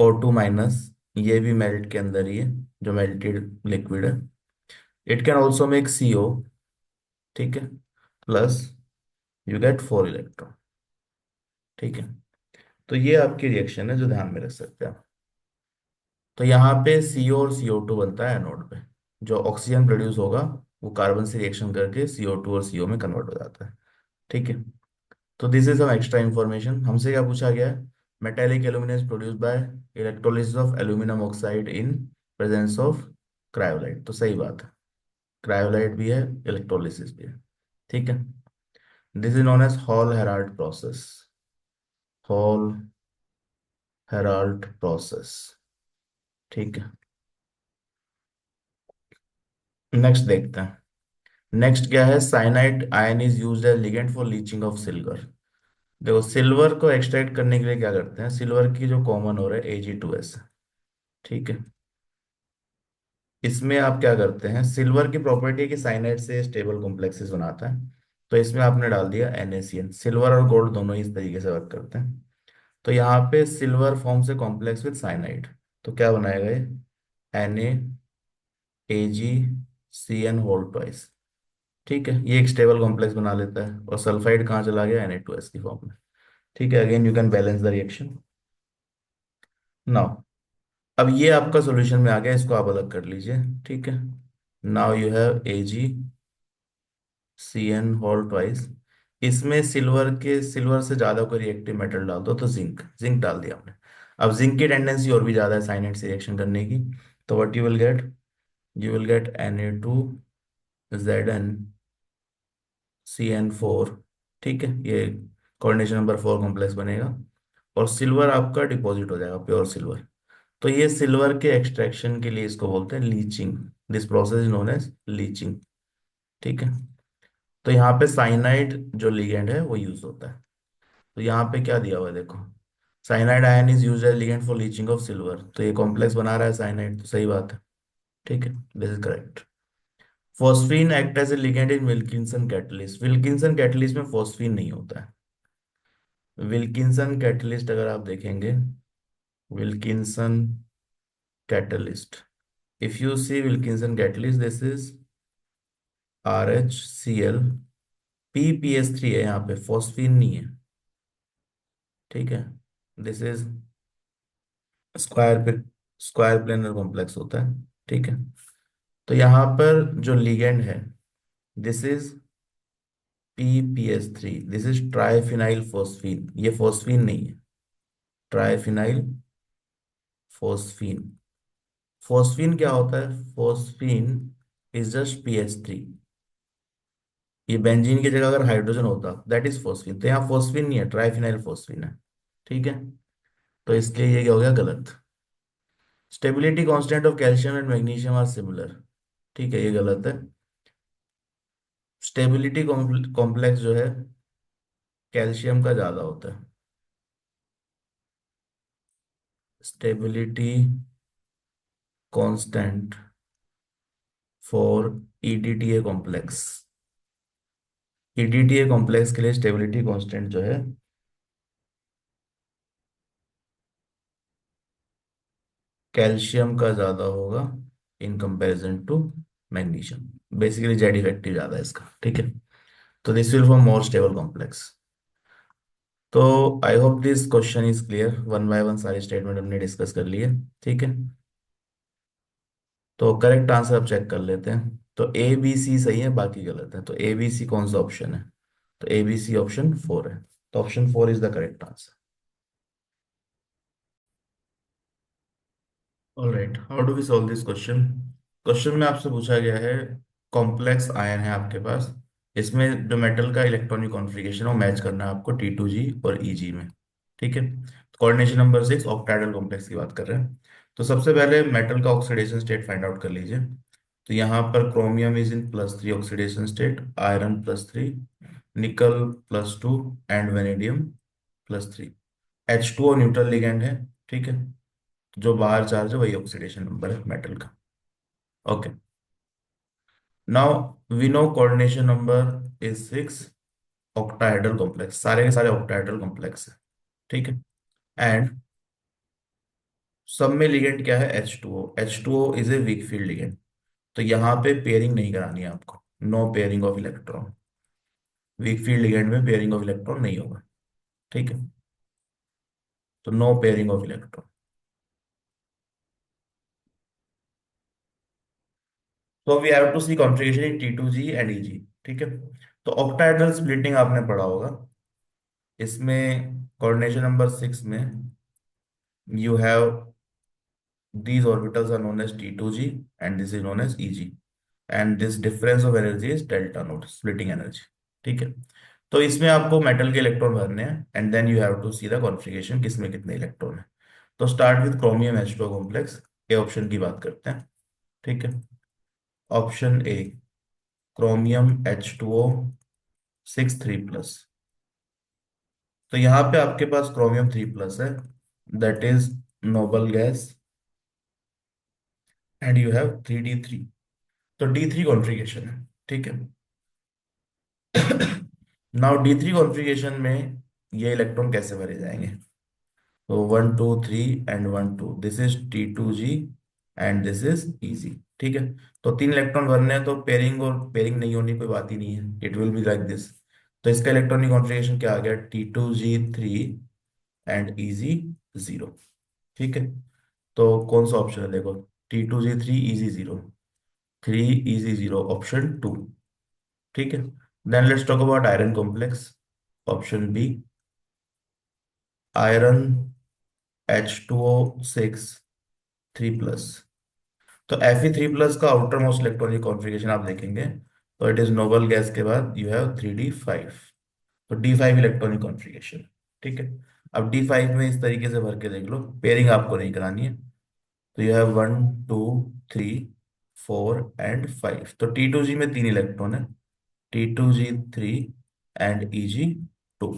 O2-, ये भी मेल्ट के अंदर ही है, जो मेल्टेड लिक्विड है। It can also make CO। ठीक है, प्लस यू गेट 4 इलेक्ट्रॉन। ठीक है, तो ये आपकी रिएक्शन है जो ध्यान में रख सकते हैं आप। तो यहाँ पे CO और CO2 बनता है एनोड पे, जो ऑक्सीजन प्रोड्यूस होगा वो कार्बन से रिएक्शन करके CO2 और CO में कन्वर्ट हो जाता है। ठीक है, तो this is some extra information. हमसे क्या पूछा गया है, metallic aluminium is produced by electrolysis of aluminium oxide in presence of cryolite, तो सही बात है, क्रायोलाइट भी है, इलेक्ट्रोलिसिस भी है। ठीक है, this is known as Hall Heroult process, Hall Heroult process. ठीक है, नेक्स्ट देखते हैं। नेक्स्ट क्या है, cyanide ion is used as ligand for leaching of silver. देखो, सिल्वर को एक्सट्रैक्ट करने के लिए क्या करते हैं, सिल्वर की जो कॉमन हो रहा है Ag2S। ठीक है, इसमें आप क्या करते हैं, सिल्वर की प्रॉपर्टी है कि साइनाइड से स्टेबल कॉम्प्लेक्सेस बनाता है, तो इसमें आपने डाल दिया NaCN। सिल्वर और गोल्ड दोनों ही इस तरीके से वर्क करते हैं। तो यहाँ पे सिल्वर फॉर्म से कॉम्प्लेक्स विद साइनाइड, तो क्या बनाएगा ये, NaAgCN2। ठीक है, ये एक स्टेबल कॉम्प्लेक्स बना लेता है, और सल्फाइड कहाँ चला गया, Na2S की फॉर्म में। ठीक है, again you can balance the reaction. Now अब ये आपका सॉल्यूशन में आ गया, इसको आप अलग कर लीजिए। ठीक है, नाउ यू हैव AgCN2। इसमें सिल्वर से ज्यादा कोई रिएक्टिव मेटल डाल दो, तो जिंक, जिंक डाल दिया हमने। अब जिंक की टेंडेंसी और भी ज्यादा है साइनाइड से रिएक्शन करने की, तो what you will gate Na2ZnCN4। ठीक है, ये कोऑर्डिनेशन नंबर 4 कॉम्प्लेक्स बनेगा, और सिल्वर आपका डिपॉजिट हो जाएगा, प्योर सिल्वर। तो ये सिल्वर के एक्सट्रैक्शन के लिए इसको बोलते हैं leaching, this process is known as leaching. ठीक है, तो यहाँ पे साइनाइड जो लिगेंड है वो यूज होता है। तो यहाँ पे क्या दिया हुआ है देखो, cyanide ion is used as ligand for leaching of silver, तो ये कॉम्प्लेक्स बना रहा है साइनाइड, तो सही बात है। ठीक है, this is correct. Phosphine act as a ligand in Wilkinson catalyst, Wilkinson catalyst में फॉस्फीन नहीं होता है। विल्किंसन कैटलिस्ट अगर आप देखेंगे, Wilkinson catalyst, if you see Wilkinson catalyst, this is RHCl, PPS3 है यहाँ पे, फॉस्फीन नहीं है। ठीक है, दिस इज स्क्वायर पे स्क्वायर प्लेनर कॉम्प्लेक्स होता है। ठीक है, तो यहाँ पर जो लिगेंड है, this is PPS3, this is triphenyl phosphine, ये फोस्फीन नहीं है, ट्राइफिनाइल फोस्फीन। फोस्फीन क्या होता है? Phosphine is just PH3। ये बेंजीन की जगह अगर हाइड्रोजन होता, दैट इज फोस्फीन, तो यहाँ फोस्फीन नहीं है, ट्राइफिनाइल फोस्फीन है। ठीक है, तो इसलिए ये क्या हो गया? गलत। Stability constant of calcium and magnesium are similar. ठीक है, ये गलत है। स्टेबिलिटी कॉम्प्लेक्स जो है कैल्शियम का ज्यादा होता है। Stability constant for EDTA complex, EDTA complex के लिए स्टेबिलिटी कांस्टेंट जो है कैल्शियम का ज्यादा होगा in comparison to magnesium. Basically Z effective ज्यादा है इसका। ठीक है, तो this will form more stable complex. तो I hope this question is clear. One by one सारे स्टेटमेंट हमने डिस्कस कर लिए। ठीक है, तो करेक्ट आंसर अब चेक कर लेते हैं। तो ABC सही है, बाकी गलत है। तो ABC कौन सा ऑप्शन है? तो ABC ऑप्शन 4 है। तो option 4 is the correct answer. All right, how do we solve this question? Question में आपसे पूछा गया है, कॉम्प्लेक्स आयन है आपके पास, इसमें जो मेटल का इलेक्ट्रॉनिक कॉन्फ़िगरेशन है वो मैच करना है आपको T2G और EG में। ठीक है, कोऑर्डिनेशन नंबर 6, ऑक्टाहेड्रल कॉम्प्लेक्स की बात कर रहे हैं। तो सबसे पहले मेटल का ऑक्सीडेशन स्टेट फाइंड आउट कर लीजिए। तो यहाँ पर chromium is in +3 oxidation state, iron +3, निकल +2 and vanadium +3। H2O neutral ligand है। ठीक है, जो बाहर चार्ज है वही ऑक्सीडेशन नंबर है मेटल का। Okay, now we know coordination number is 6, octahedral complex, सारे के सारे ऑक्टाहेड्रल कॉम्प्लेक्स है। ठीक है, एंड सब में लिगेंड क्या है? H2O। H2O is a weak field ligand, तो यहाँ पे पेयरिंग नहीं करानी है आपको, no pairing of electron. Weak field ligand में पेयरिंग ऑफ इलेक्ट्रॉन नहीं होगा। ठीक है, तो नो पेयरिंग ऑफ इलेक्ट्रॉन। तो we have to see configuration in T2G and EG। ठीक है, तो ऑक्टाहेड्रल स्प्लिटिंग आपने पढ़ा होगा। इसमें कोऑर्डिनेशन नंबर 6 में you have these orbitals are known as T2G and this is known as EG, and this difference of energy is delta naught, splitting energy। ठीक है, तो इसमें आपको मेटल के इलेक्ट्रॉन भरने हैं and then you have to see the configuration किसमें कितने इलेक्ट्रॉन है। तो start with chromium H2O complex, A option की बात करते हैं। ठीक है, ऑप्शन ए, क्रोमियम H2O 6 3+। तो यहाँ पे आपके पास क्रोमियम 3+ है, that is noble gas, and you have 3D3। तो D3 कॉन्फ़िगरेशन है। ठीक है, नाउ D3 कॉन्फ़िगरेशन में ये इलेक्ट्रॉन कैसे भरे जाएंगे? तो 1 2 3 and 1 2, this is T2G and this is EG। ठीक है, तो 3 इलेक्ट्रॉन भरने हैं, तो पेयरिंग और पेयरिंग नहीं होनी कोई बात ही नहीं है, it will be like this. तो इसका इलेक्ट्रॉनिक कॉन्फ़िगरेशन क्या आ गया? T2G 3 and EG 0। ठीक है, तो कौन सा ऑप्शन है? देखो, T2G 3 EG 0, 3 EG 0, ऑप्शन 2। ठीक है, then let's talk about iron complex. Option B, iron H2O 6 3+। तो Fe3+ का आउटर मोस्ट इलेक्ट्रॉनिक कॉन्फ़िगरेशन आप देखेंगे, तो इट इज नोबल गैस के बाद यू हैव 3D5। तो D5 इलेक्ट्रॉनिक कॉन्फ़िगरेशन। ठीक है, अब D5 में इस तरीके से भर के देख लो, पेयरिंग आपको नहीं करानी है। तो यू हैव 1 2 3 4 एंड 5, तो T2G में 3 इलेक्ट्रॉन है, T2G 3 एंड EG 2।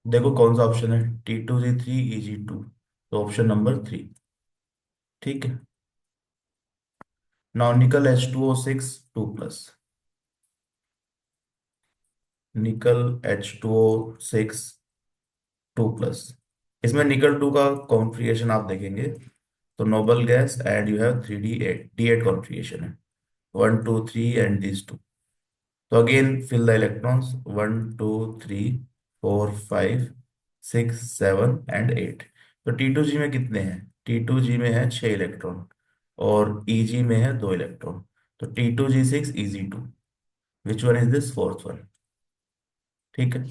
देखो कौन सा ऑप्शन है, T2G 3 EG 2, तो ऑप्शन नंबर 3। ठीक है, नाउ निकल H2O 6 2+। निकल H2O 6 2+, इसमें निकल 2 का कॉन्फ़िगरेशन आप देखेंगे, तो noble gas and you have 3D8 D8 configuration है, 1 2 3 एंड दिस 2। तो again fill the electrons, 1 2 3 4 5 6 7 and 8। तो T2G में कितने हैं? T2G में है 6 इलेक्ट्रॉन, और EG में है 2 इलेक्ट्रॉन। तो T2G6 EG2, which one is this? Fourth one. ठीक है।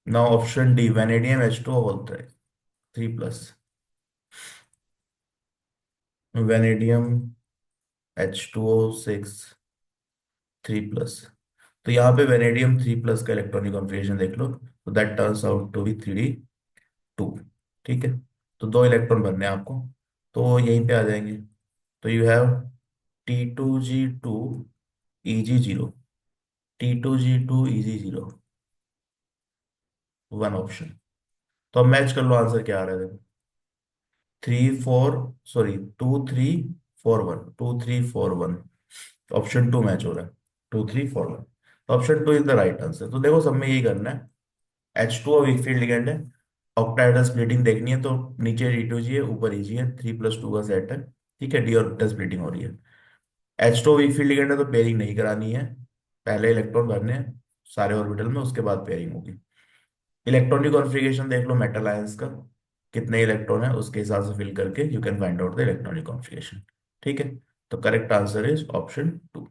Now option D, vanadium H2O होता है 3+। Vanadium H2O6 3+। तो यहाँ पे वेनेडियम 3+ का इलेक्ट्रॉनिक कॉन्फ़िगरेशन देख लो, तो that turns out to be 3D2। ठीक है। तो 2 इलेक्ट्रॉन बनने हैं आपको, तो यहीं पे आ जाएंगे। तो you have T2G2 EG0, T2G2 EG0, one option. तो अब मैच कर लो, आंसर क्या आ रहा है देखो। 3 4, सॉरी 2 3 4 1, 2 3 4 1। ऑप्शन टू मैच हो रहा है, 2 3 4 1। Option two is the right answer. तो देखो सब में यही करना है। H2O वीक फील्ड लिगेंड है, ऑक्टाइडल स्प्लिटिंग देखनी है तो नीचे D2G है, ऊपर EG है, 3+2 का सेट है। ठीक है, डी ऑर्बिटल स्प्लिटिंग हो रही है। H2O वीक फील्ड लिगेंड है तो पेयरिंग नहीं करानी है, पहले इलेक्ट्रॉन भरने हैं सारे ऑर्बिटल में, उसके बाद पेयरिंग होगी। इलेक्ट्रॉनिक कॉन्फ़िगरेशन देख लो मेटल आयंस का, कितने इलेक्ट्रॉन है उसके हिसाब से फिल करके you can find out the electronic configuration. ठीक है। तो correct answer is option two.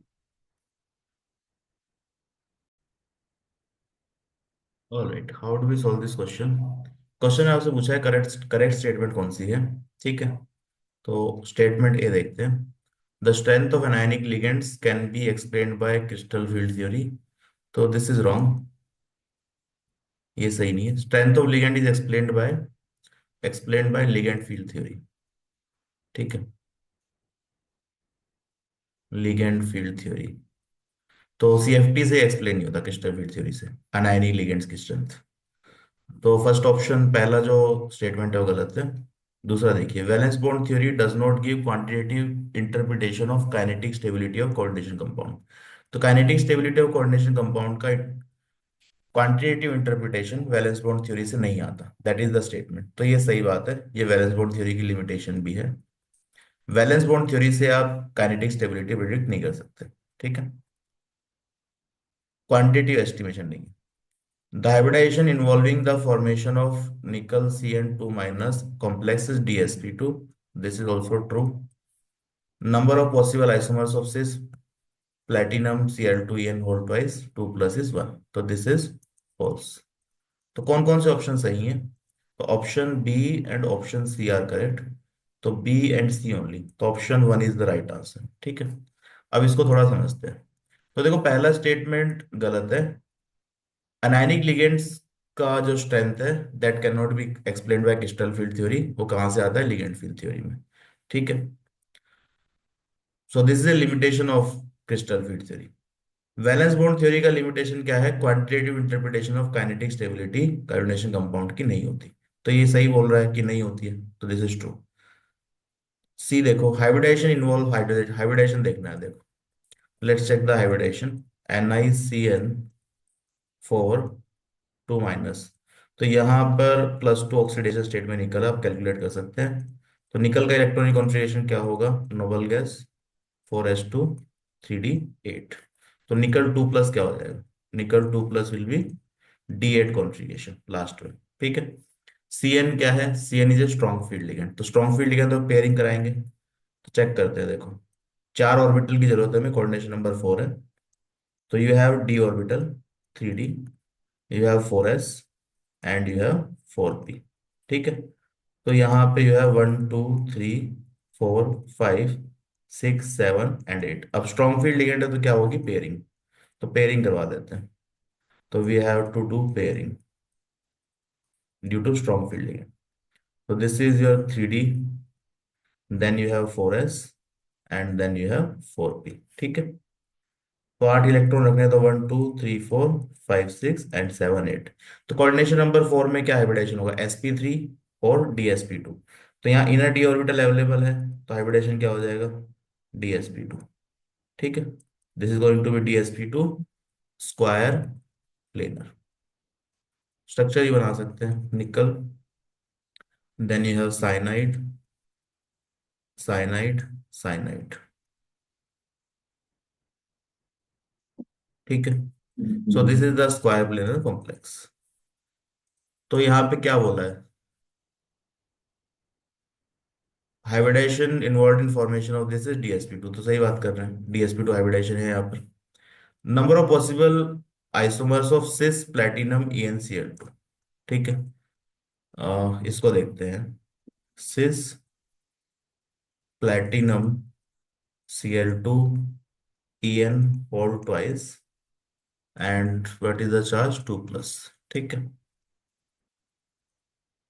Alright, how do we solve this question? Question आपसे पूछा है करेक्ट करेक्ट स्टेटमेंट कौन सी है। ठीक है। तो स्टेटमेंट ए देखते हैं। The strength of anionic ligands can be explained bye crystal field theory. तो दिस इज रॉन्ग, ये सही नहीं है। Strength of ligand is explained by ligand field theory. ठीक है, लिगेंड फील्ड थ्योरी। तो CFT से एक्सप्लेन नहीं होता क्रिस्टल फील्ड थ्योरी से अनायनिक लिगेंड्स की स्ट्रेंथ। तो फर्स्ट ऑप्शन पहला जो स्टेटमेंट है वो गलत है। दूसरा देखिए, valence bond theory does not give quantitative interpretation of kinetic stability of coordination compound. तो kinetic stability of coordination compound का quantitative interpretation valence bond theory से नहीं आता, दैट इज द स्टेटमेंट। तो ये सही बात है, ये वैलेंस बॉन्ड थ्योरी की लिमिटेशन भी है। वैलेंस बॉन्ड थ्योरी से आप काइनेटिक स्टेबिलिटी प्रिडिक्ट नहीं कर सकते। ठीक है, क्वांटिटेटिव एस्टिमेशन नहीं। The hybridization involving the formation of nickel Cn2 minus complex is DsP2. This is also true. Number of possible isomers of cis platinum Cl2En whole twice 2 plus is 1. तो this is false. तो कौन कौन से option सही हैं? तो option B and option C are correct. तो B and C only, तो option one is the right answer. ठीक है। अब इसको थोड़ा समझते हैं। तो देखो पहला स्टेटमेंट गलत है। अनायनिक लिगेंड्स का जो स्ट्रेंथ है that can not be explained bye crystal field theory, वो कहाँ से आता है? लिगेंड फील्ड थ्योरी में। ठीक है। So this is A limitation of crystal field theory. Valence bond theory का लिमिटेशन क्या है? Quantitative interpretation of kinetic stability coordination compound की नहीं होती। तो ये सही बोल रहा है कि नहीं होती है, तो दिस इज ट्रू। सी देखो, हाइब्रिडाइजेशन इन्वॉल्व हाइब्रिडाइजेशन देखना है देखो। Let's check the hybridization. NiCN4 2 minus. तो यहाँ पर +2 ऑक्सीडेशन स्टेट में निकल आप कैलकुलेट कर सकते हैं। तो निकल का इलेक्ट्रॉनिक कॉन्फ़िगरेशन क्या होगा? Noble gas 4s2 3d8। तो निकल 2+ क्या हो जाएगा? निकल 2+ will be D8 configuration last में। ठीक है। Cn क्या है? Cn is a strong field ligand. तो स्ट्रॉन्ग फील्ड लिगेंड तो पेयरिंग कराएंगे। तो चेक करते हैं देखो, 4 ऑर्बिटल की जरूरत है हमें, कोऑर्डिनेशन नंबर 4 है। तो you have D orbital 3d, you have 4s and you have 4p। ठीक है। तो यहाँ पे यू हैव 1 2 3 4 5 6 7 एंड 8। अब स्ट्रॉन्ग फील्ड लिगेंड है तो क्या होगी? पेयरिंग। तो पेयरिंग करवा देते हैं। तो we have to do pairing due to strong field ligand. तो this is your 3d, then you have 4s and then you have 4p। ठीक है। तो 8 इलेक्ट्रॉन रखने हैं, तो 1 2 3 4 5 6 एंड 7 8। तो कोऑर्डिनेशन नंबर 4 में क्या हाइब्रिडेशन होगा? sp3 और dsp2। तो यहाँ इनर डी ऑर्बिटल अवेलेबल है, तो हाइब्रिडेशन क्या हो जाएगा? dsp2। ठीक है। This is going to be dsp2 square planar. Structure ही बना सकते हैं, nickel, then you have cyanide cyanide cyanide. ठीक है। So this is the square planar complex. तो यहाँ पे क्या बोला है? Hybridisation involve in formation of this is DsP2, तो सही बात कर रहे हैं, DsP2 हाइब्रिडाइजेशन है यहाँ पर। Number of possible isomers of cis platinum EnCl2। ठीक है। इसको देखते हैं। Cis platinum Cl2 En whole twice, and what is the charge? 2+। ठीक है,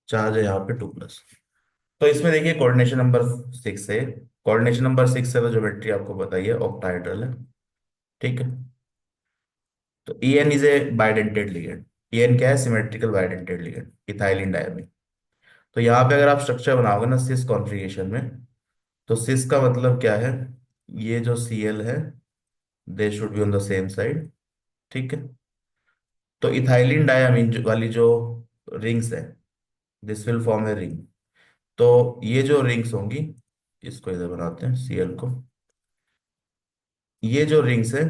चार्ज है यहाँ पे 2+। तो इसमें देखिए कोऑर्डिनेशन नंबर 6 है। कोऑर्डिनेशन नंबर 6 है तो ज्योमेट्री आपको बताइए, ऑक्टाहेड्रल है। ठीक है। तो En is a bidentate ligand. En क्या है? Symmetrical bidentate ligand, ethylene diamine. तो यहाँ पे अगर आप स्ट्रक्चर बनाओगे ना सिस कॉन्फ़िगरेशन में, तो सिस का मतलब क्या है? ये जो Cl है, they should be on the same side. ठीक है। तो इथाइलिन डायमीन वाली जो रिंग्स है, this will form a ring. तो ये जो रिंग्स होंगी, इसको इधर बनाते हैं Cl को। ये जो रिंग्स है,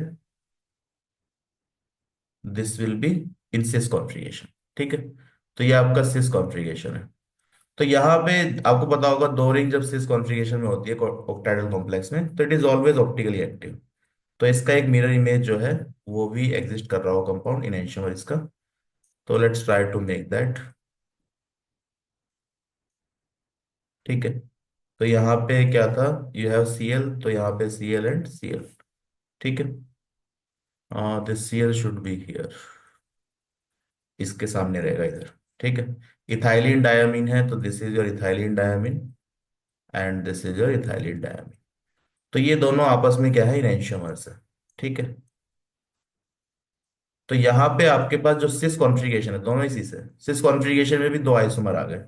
this will be in cis configuration. ठीक है। तो ये आपका सिस कॉन्फ़िगरेशन है। तो यहाँ पे आपको पता होगा, दो रिंग जब सिस कॉन्फ़िगरेशन में होती है ऑक्टाइडल कॉम्प्लेक्स में, तो it is always optically active. तो इसका एक मिरर इमेज जो है, वो भी एग्जिस्ट कर रहा हो कंपाउंड इन एंशियोमर इसका। तो let's try to make that. ठीक है। तो यहाँ पे क्या था? यू हैव Cl, तो यहाँ पे Cl एंड Cl। ठीक है। This Cl should be here, इसके सामने रहेगा इधर। ठीक है। इथाइलिन डायमीन है, तो this is your ethylene diamine, and this is your ethylene diamine. तो ये दोनों आपस में क्या है? इनैंशियोमर्स है। ठीक है। तो यहाँ पे आपके पास जो सिस कॉन्फ़िगरेशन है, दोनों ही सिस है। सिस कॉन्फ़िगरेशन में भी दो आइसोमर आ गए।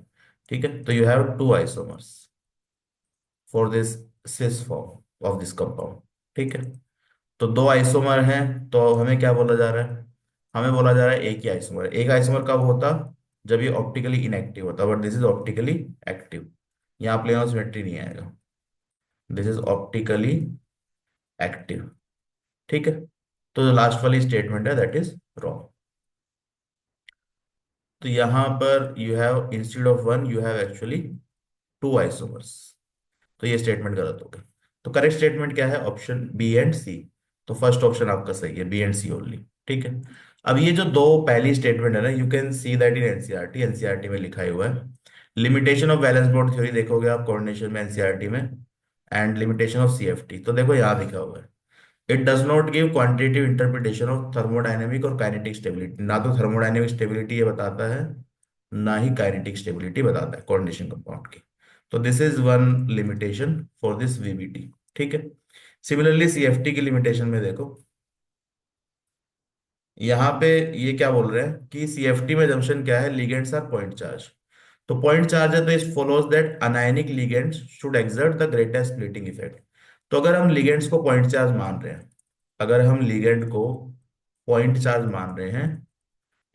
ठीक है। तो you have two isomers for this cis form of this compound. ठीक है। तो दो आइसोमर हैं, तो हमें क्या बोला जा रहा है? हमें बोला जा रहा है एक ही आइसोमर है। एक आइसोमर कब होता? जब ये ऑप्टिकली इनएक्टिव होता, but this is optically active. यहाँ प्लेन ऑफ सिमेट्री नहीं आएगा, दिस इज ऑप्टिकली एक्टिव। ठीक है। तो जो लास्ट वाली स्टेटमेंट है, दैट इज रॉन्ग। तो यहाँ पर you have instead of one, you have actually to isomers. तो ये स्टेटमेंट गलत हो गया। तो करेक्ट स्टेटमेंट क्या है? ऑप्शन बी एंड सी। तो फर्स्ट ऑप्शन आपका सही है, बी एंड सी ओनली। ठीक है। अब ये जो दो पहली स्टेटमेंट है ना, you can see that in NCERT. NCERT में लिखा ही हुआ है। Limitation of balance board theory देखोगे आप कोऑर्डिनेशन में एनसीईआरटी में, एंड लिमिटेशन ऑफ CFT, तो देखो यहाँ लिखा हुआ है, it does not give quantitative interpretation of thermodynamic और काइनेटिक स्टेबिलिटी। ना तो थर्मोडायनेमिक स्टेबिलिटी ये बताता है, ना ही काइनेटिक स्टेबिलिटी बताता है कोऑर्डिनेशन कंपाउंड की। तो this is one limitation for this VBT। ठीक है। सिमिलरली CFT की लिमिटेशन में देखो, यहाँ पे ये क्या बोल रहे हैं कि CFT में जंक्शन क्या है? Ligands are point charge. तो पॉइंट चार्ज है, तो इस follows that anionic ligands should exert the greatest splitting effect. तो अगर हम लिगेंड्स को पॉइंट चार्ज मान रहे हैं, अगर हम लिगेंड को पॉइंट चार्ज मान रहे हैं,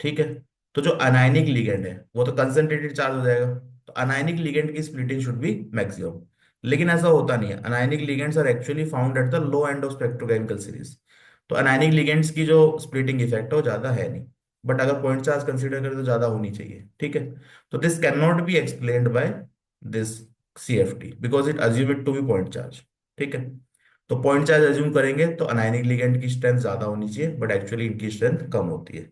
ठीक है, तो जो अनायनिक लिगेंड है वो तो कंसंट्रेटेड चार्ज हो जाएगा। तो अनायनिक लिगेंड की स्प्लिटिंग शुड बी मैक्सिमम। लेकिन ऐसा होता नहीं है। Anionic ligands are actually found at the low end of spectrochemical series. तो अनायनिक लिगेंड्स की जो स्प्लिटिंग इफेक्ट है वो ज्यादा है नहीं, बट अगर पॉइंट चार्ज कंसीडर करें तो ज्यादा होनी चाहिए। ठीक है। तो this can not be explained by this CFT because it assume it to be point charge. ठीक है। तो पॉइंट चार्ज अज्यूम करेंगे तो अनायनिक लिगेंड की स्ट्रेंथ ज्यादा होनी चाहिए, बट एक्चुअली इनकी स्ट्रेंथ कम होती है।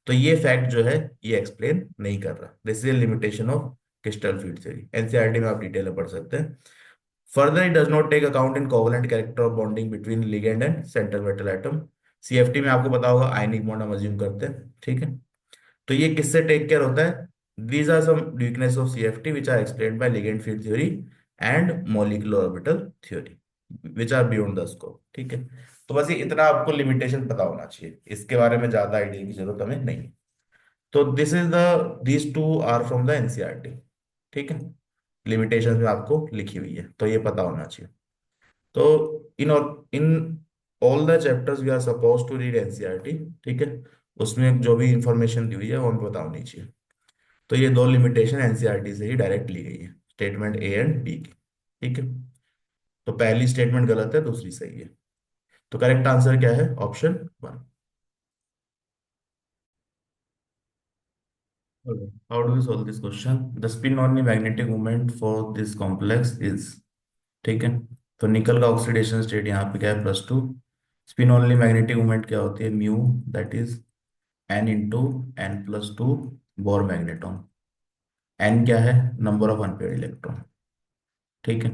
तो ये फैक्ट जो है, ये एक्सप्लेन नहीं कर रहा। This is limitation of crystal field theory. NCERT में आप डिटेल में पढ़ सकते हैं। Further it does not take account in covalent character of bonding between ligand and central metal atom. CFT में आपको पता होगा आयनिक बॉन्ड हम अज्यूम करते हैं। ठीक है। तो ये किससे टेक केयर होता है? These are some weakness of CFT which are explained by ligand field theory and molecular orbital theory which are beyond the scope. ठीक है। तो बस ये इतना आपको लिमिटेशन पता होना चाहिए, इसके बारे में ज्यादा आइडिया की जरूरत हमें नहीं है। तो this is the these two are from the NCERT. ठीक है। लिमिटेशन में आपको लिखी हुई है, तो ये पता होना चाहिए। तो in all the chapters we are suppose to read NCERT. ठीक है। उसमें जो भी इंफॉर्मेशन दी हुई है वो हमें पता होनी चाहिए। तो ये दो लिमिटेशन एनसीईआरटी से ही डायरेक्ट ली गई है, स्टेटमेंट A एंड B की। ठीक है। तो पहली स्टेटमेंट गलत है, दूसरी सही है। तो करेक्ट आंसर क्या है? Option 1। How do we solve this question? The spin on the magnetic moment for this complex is, ठीक है। तो निकल का ऑक्सीडेशन स्टेट यहाँ पे क्या है, +2। स्पिन ओनली मैग्नेटिक मोमेंट क्या होती है, mu, that is n into n+2 bore magneton. n क्या है, नंबर ऑफ अनपेड इलेक्ट्रॉन, ठीक है।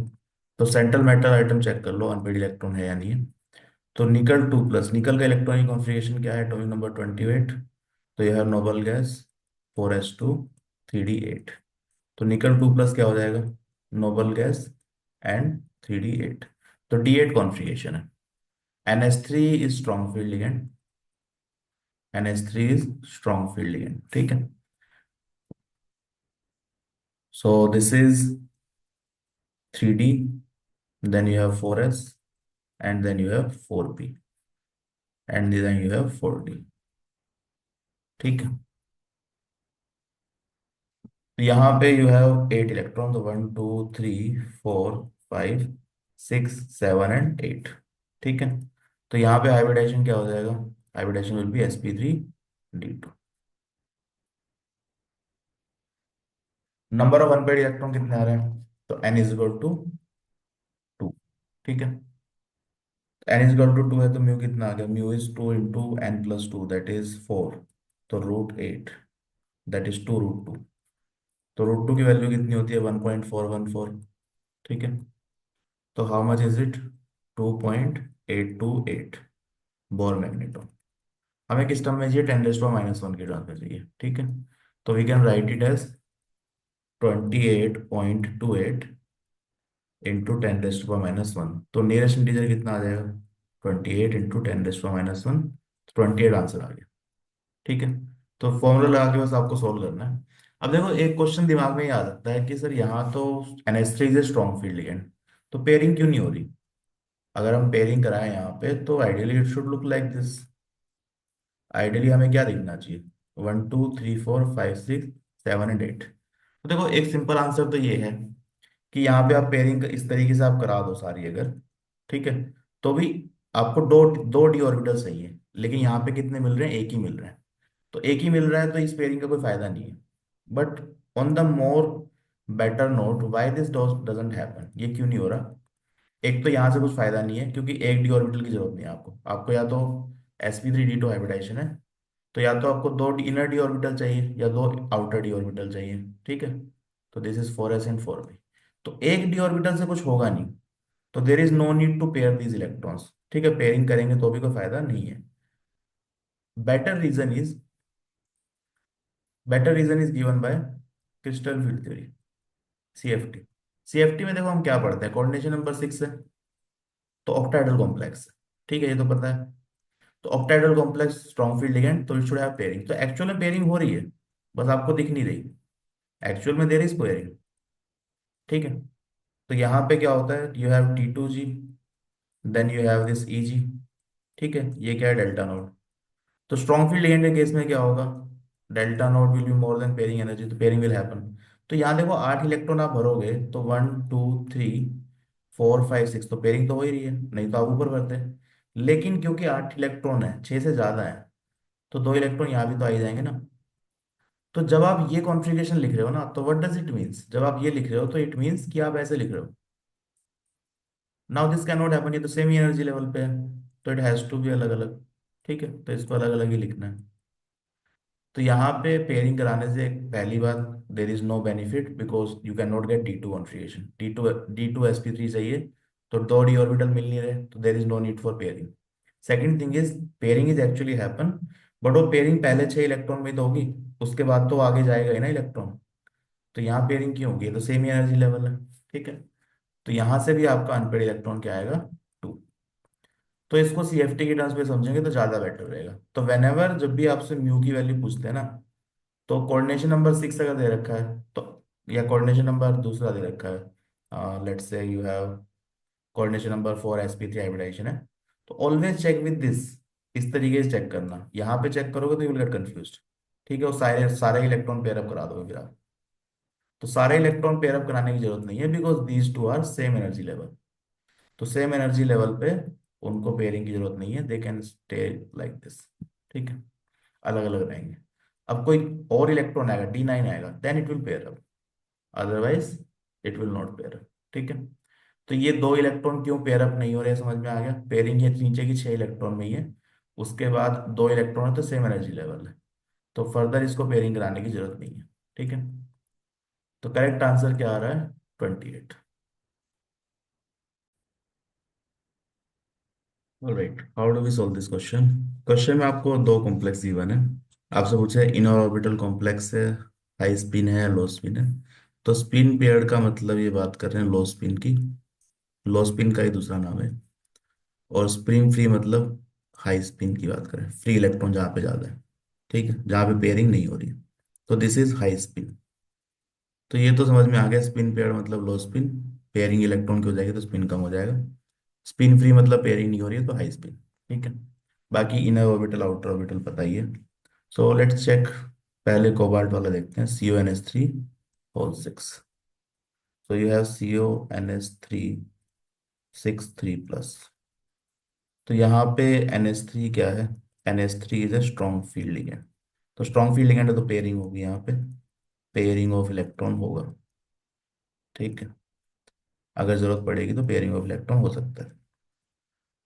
तो सेंट्रल मेटल आइटम चेक कर लो अनपेड इलेक्ट्रॉन है या नहीं है। तो निकल 2+, निकल का इलेक्ट्रॉनिक कॉन्फ़िगरेशन क्या है, एटॉमिक नंबर 28। तो यह है नोबल गैस 4s2 3d8। तो निकल 2+ क्या हो जाएगा, नोबल गैस एंड 3d8। तो d8 कॉन्फ़िगरेशन है। NH3 is strong field ligand, NH3 is strong field ligand, ठीक है। So this is 3d, then you have 4s, and then you have 4p, and then you have 4d, ठीक है। तो यहाँ पे you have 8 electron, तो 1 2 3 4 5 6 7 and 8, ठीक है। तो यहाँ पे हाइब्रिडाइजेशन क्या हो जाएगा, hybridization will be sp3d2। Number of unpaired electron कितने आ रहे हैं, तो n = 2, ठीक है। n = 2 है तो म्यू कितना आ गया, mu is 2 × n+2 that is 4। तो √8, दैट इज 2 √2। तो √2 की वैल्यू कितनी होती है, 1.414, ठीक है। तो how much is it, 2.828 bore magneton. हमें किस टर्म में चाहिए, 10⁻⁻1 की टर्म में चाहिए, ठीक है। तो we can write it as 28.28 × 10⁻⁻1। तो नियरेस्ट इंटीजर कितना आ जाएगा, 28 × 10⁻⁻1, 28 आंसर आ गया, ठीक है। तो फॉर्मूला लगा के बस आपको सोल्व करना है। अब देखो एक क्वेश्चन दिमाग में ये आ सकता है कि सर यहाँ तो NH3 is strong field ligand, तो पेयरिंग क्यों नहीं हो रही। अगर हम पेयरिंग कराएं यहाँ पे तो ideally it should look like this. Ideally हमें क्या दिखना चाहिए, 1 2 3 4 5 6 7 एंड 8। तो देखो एक सिंपल आंसर तो ये है कि यहाँ पे आप पेयरिंग इस तरीके से आप करा दो सारी अगर, ठीक है, तो भी आपको दो दो डी ऑर्बिटल चाहिए, लेकिन यहाँ पे कितने मिल रहे हैं, एक ही मिल रहे हैं। तो एक ही मिल रहा है तो इस पेयरिंग का कोई फायदा नहीं है। But on the more better note, why this doesn't happen, ये क्यों नहीं हो रहा। एक तो यहाँ से कुछ फायदा नहीं है क्योंकि एक डी ऑर्बिटल की जरूरत नहीं है आपको, आपको या तो sp3d2 हाइब्रिडाइजेशन है, तो या तो आपको दो इनर डी ऑर्बिटल चाहिए या दो आउटर डी ऑर्बिटल चाहिए, ठीक है। तो this is 4s and 4p। तो एक डी ऑर्बिटल से कुछ होगा नहीं, तो there is no need to pair these electrons, ठीक है। पेयरिंग करेंगे तो भी कोई फायदा नहीं है। Better reason is, better reason is given by crystal field theory, CFT। CFT में देखो हम क्या पढ़ते हैं, कोऑर्डिनेशन नंबर 6 है, तो ऑक्टाहेड्रल कॉम्प्लेक्स, ठीक है, ये तो पता है। तो octahedral complex strong field ligand, तो इट शुड हैव पेयरिंग। तो एक्चुअल में पेयरिंग हो रही है, बस आपको दिख नहीं रही। एक्चुअल में देर इज पेयरिंग, ठीक है। तो यहाँ पे क्या होता है, you have T2G, then you have this EG, ठीक है। ये क्या है, डेल्टा नोड। तो स्ट्रॉन्ग फील्ड लिगेंड के केस में क्या होगा, delta node will be more than pairing energy, तो पेयरिंग विल हैपन। तो यहाँ देखो 8 इलेक्ट्रॉन आप भरोगे तो 1 2 3 4 5 6, तो पेयरिंग तो हो ही रही है, नहीं तो आप ऊपर भरते। लेकिन क्योंकि 8 इलेक्ट्रॉन है, 6 से ज्यादा है, तो 2 इलेक्ट्रॉन यहाँ भी तो आ ही जाएंगे ना। तो जब आप ये कॉन्फ़िगरेशन लिख रहे हो ना, तो व्हाट डज इट मीन्स, जब आप ये लिख रहे हो तो इट मीन्स कि आप ऐसे लिख रहे हो, now this can not happen, ये तो सेम ही एनर्जी लेवल पे है, तो इट हैज टू बी अलग अलग, ठीक है। तो इसको अलग अलग ही लिखना है। तो यहाँ पे पेयरिंग कराने से पहली बात, there is no benefit because you can not get D2 configuration, D2 sp3 चाहिए, तो दो डी ऑर्बिटल मिल नहीं रहे, तो there is no need for pairing. Second thing is, pairing is actually happen, but वो पेयरिंग पहले 6 इलेक्ट्रॉन में तो होगी, उसके बाद तो आगे जाएगा ही ना इलेक्ट्रॉन। तो यहाँ पेयरिंग क्यों होगी, ये तो सेम ही एनर्जी लेवल है, ठीक है। तो यहाँ से भी आपका अनपेड इलेक्ट्रॉन क्या आएगा, 2। तो इसको CFT की टर्म्स में समझेंगे तो ज्यादा बेटर रहेगा। तो वेनेवर जब भी आपसे म्यू की वैल्यू पूछते हैं ना, तो कोऑर्डिनेशन नंबर 6 अगर दे रखा है तो, या कोऑर्डिनेशन नंबर दूसरा दे रखा है, let's say you have coordination number 4 sp3 hybridization है, तो ऑलवेज चेक विद दिस। इस तरीके से चेक करना, यहाँ पे चेक करोगे तो यू विल गेट कंफ्यूज, ठीक है। वो सारे सारे इलेक्ट्रॉन पेयरअप करा दोगे फिर आप। तो सारे इलेक्ट्रॉन पेयरअप कराने की जरूरत नहीं है because these two are same energy level. तो सेम एनर्जी लेवल पे उनको पेयरिंग की जरूरत नहीं है, they can stay like this, ठीक है, अलग अलग रहेंगे। अब कोई और इलेक्ट्रॉन आएगा, D9 आएगा, then it will pair up, otherwise it will not pair up. ठीक है। तो ये दो इलेक्ट्रॉन क्यों पेयर अप नहीं हो रहे, समझ में आ गया। पेयरिंग ये नीचे की 6 इलेक्ट्रॉन में ही है, उसके बाद दो इलेक्ट्रॉन है तो सेम एनर्जी लेवल है, तो फर्दर इसको पेयरिंग कराने की जरूरत नहीं है। ठीक है। तो करेक्ट आंसर क्या आ रहा है, 28। Alright, how do we solve this question. Question में आपको दो कॉम्प्लेक्स गिवन है, आपसे पूछा है इनर ऑर्बिटल कॉम्प्लेक्स है, हाई स्पिन है, लो स्पिन है। तो स्पिन पेयर्ड का मतलब ये बात कर रहे हैं लो स्पिन की, लो स्पिन का ही दूसरा नाम है। और स्प्रिंग फ्री मतलब हाई स्पिन की बात करें, फ्री इलेक्ट्रॉन जहाँ पे ज्यादा है, ठीक है, जहाँ पे पेयरिंग नहीं हो रही है, तो दिस इज हाई स्पिन। तो ये तो समझ में आ गया, स्पिन पेयर मतलब लो स्पिन, पेयरिंग इलेक्ट्रॉन की हो जाएगी तो स्पिन कम हो जाएगा। स्पिन फ्री मतलब पेयरिंग नहीं हो रही है तो हाई स्पिन। ठीक है। बाकी इनर ऑर्बिटल आउटर ऑर्बिटल पता ही है। सो लेट्स चेक, पहले कोबाल्ट वाला देखते हैं, CuNH3 6। So you have CuNH3 6 3 plus. तो यहाँ पे NH3 क्या है, NH3 is a strong field ligand. तो स्ट्रॉन्ग फील्ड लिगेंड है तो पेयरिंग होगी यहाँ पे, पेयरिंग ऑफ इलेक्ट्रॉन होगा। ठीक है। अगर जरूरत पड़ेगी तो पेयरिंग ऑफ इलेक्ट्रॉन हो सकता है।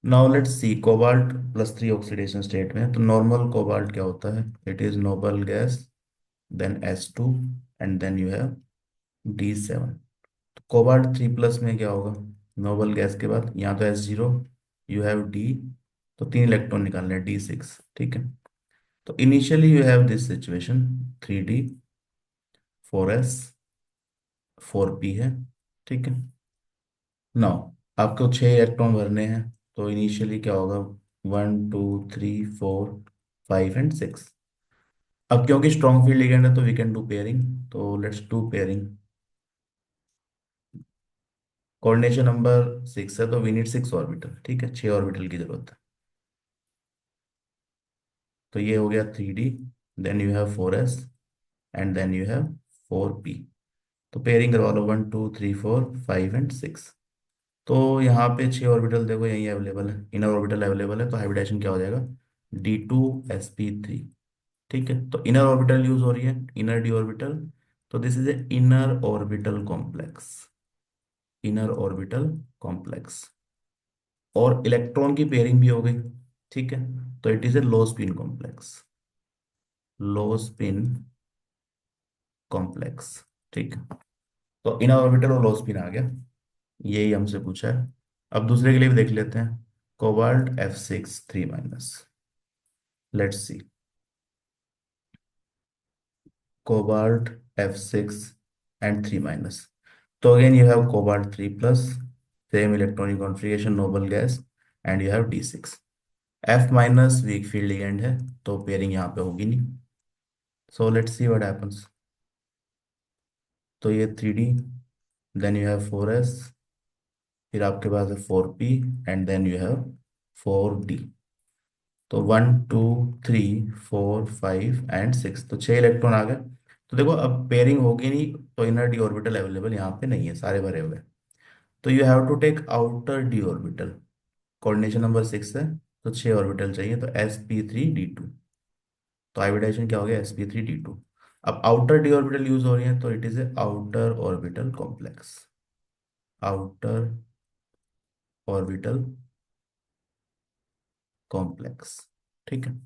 Now let's see, cobalt +3 oxidation state में है, तो नॉर्मल कोबाल्ट क्या होता है, it is noble gas, then S2, and then you have D7। तो कोबाल्ट 3 प्लस में क्या होगा, नोबल गैस के बाद यहाँ तो S0, यू हैव D, तो 3 इलेक्ट्रॉन निकालने हैं, D6। ठीक है। तो initially you have this situation, 3D 4S 4P है। ठीक है। नाउ आपको 6 इलेक्ट्रॉन भरने हैं, तो इनिशियली क्या होगा, 1 2 3 4 5 एंड 6। अब क्योंकि स्ट्रॉन्ग फील्ड लिगेंड है तो वी कैन डू पेयरिंग, तो let's do pairing. Coordination number 6 है तो वी नीड 6 ऑर्बिटल, ठीक है, 6 ऑर्बिटल की जरूरत है। तो ये हो गया 3D, then you have 4S, and then you have 4P। तो पेयरिंग करवा लो, 1 2 3 4 5 एंड 6। तो यहाँ पे 6 ऑर्बिटल देखो यही अवेलेबल है, इनर ऑर्बिटल अवेलेबल है, तो हाइब्रिडेशन क्या हो जाएगा, D2sp3। ठीक है। तो इनर ऑर्बिटल यूज हो रही है, इनर डी ऑर्बिटल, तो this is a inner orbital complex, inner orbital complex. और इलेक्ट्रॉन की पेयरिंग भी हो गई। ठीक है। तो it is a low spin complex, low spin complex. ठीक है। तो इनर ऑर्बिटल और लो स्पिन आ गया, यही हमसे पूछा है। अब दूसरे के लिए भी देख लेते हैं, cobalt F6 3 minus. Let's see, cobalt F6 and 3 minus. तो again you have cobalt 3 plus, same electronic configuration, noble gas, and you have D6। F- weak field ligand है, तो पेयरिंग यहाँ पे होगी नहीं। So let's see what happens. तो ये 3D, then you have 4S, फिर आपके पास है 4P, and then you have 4D। तो 1 2 3 4 5 एंड 6, तो 6 इलेक्ट्रॉन आ गए। तो देखो अब पेयरिंग होगी नहीं, तो इनर डी ऑर्बिटल अवेलेबल यहाँ पे नहीं है, सारे भरे हुए हैं। तो you have to take outer D orbital, coordination number 6 है, तो 6 ऑर्बिटल चाहिए, तो sp3d2। तो हाइब्रिडाइजेशन क्या हो गया, sp3d2। अब आउटर डी ऑर्बिटल यूज हो रही है, तो it is a outer orbital complex, outer orbital complex. ठीक है।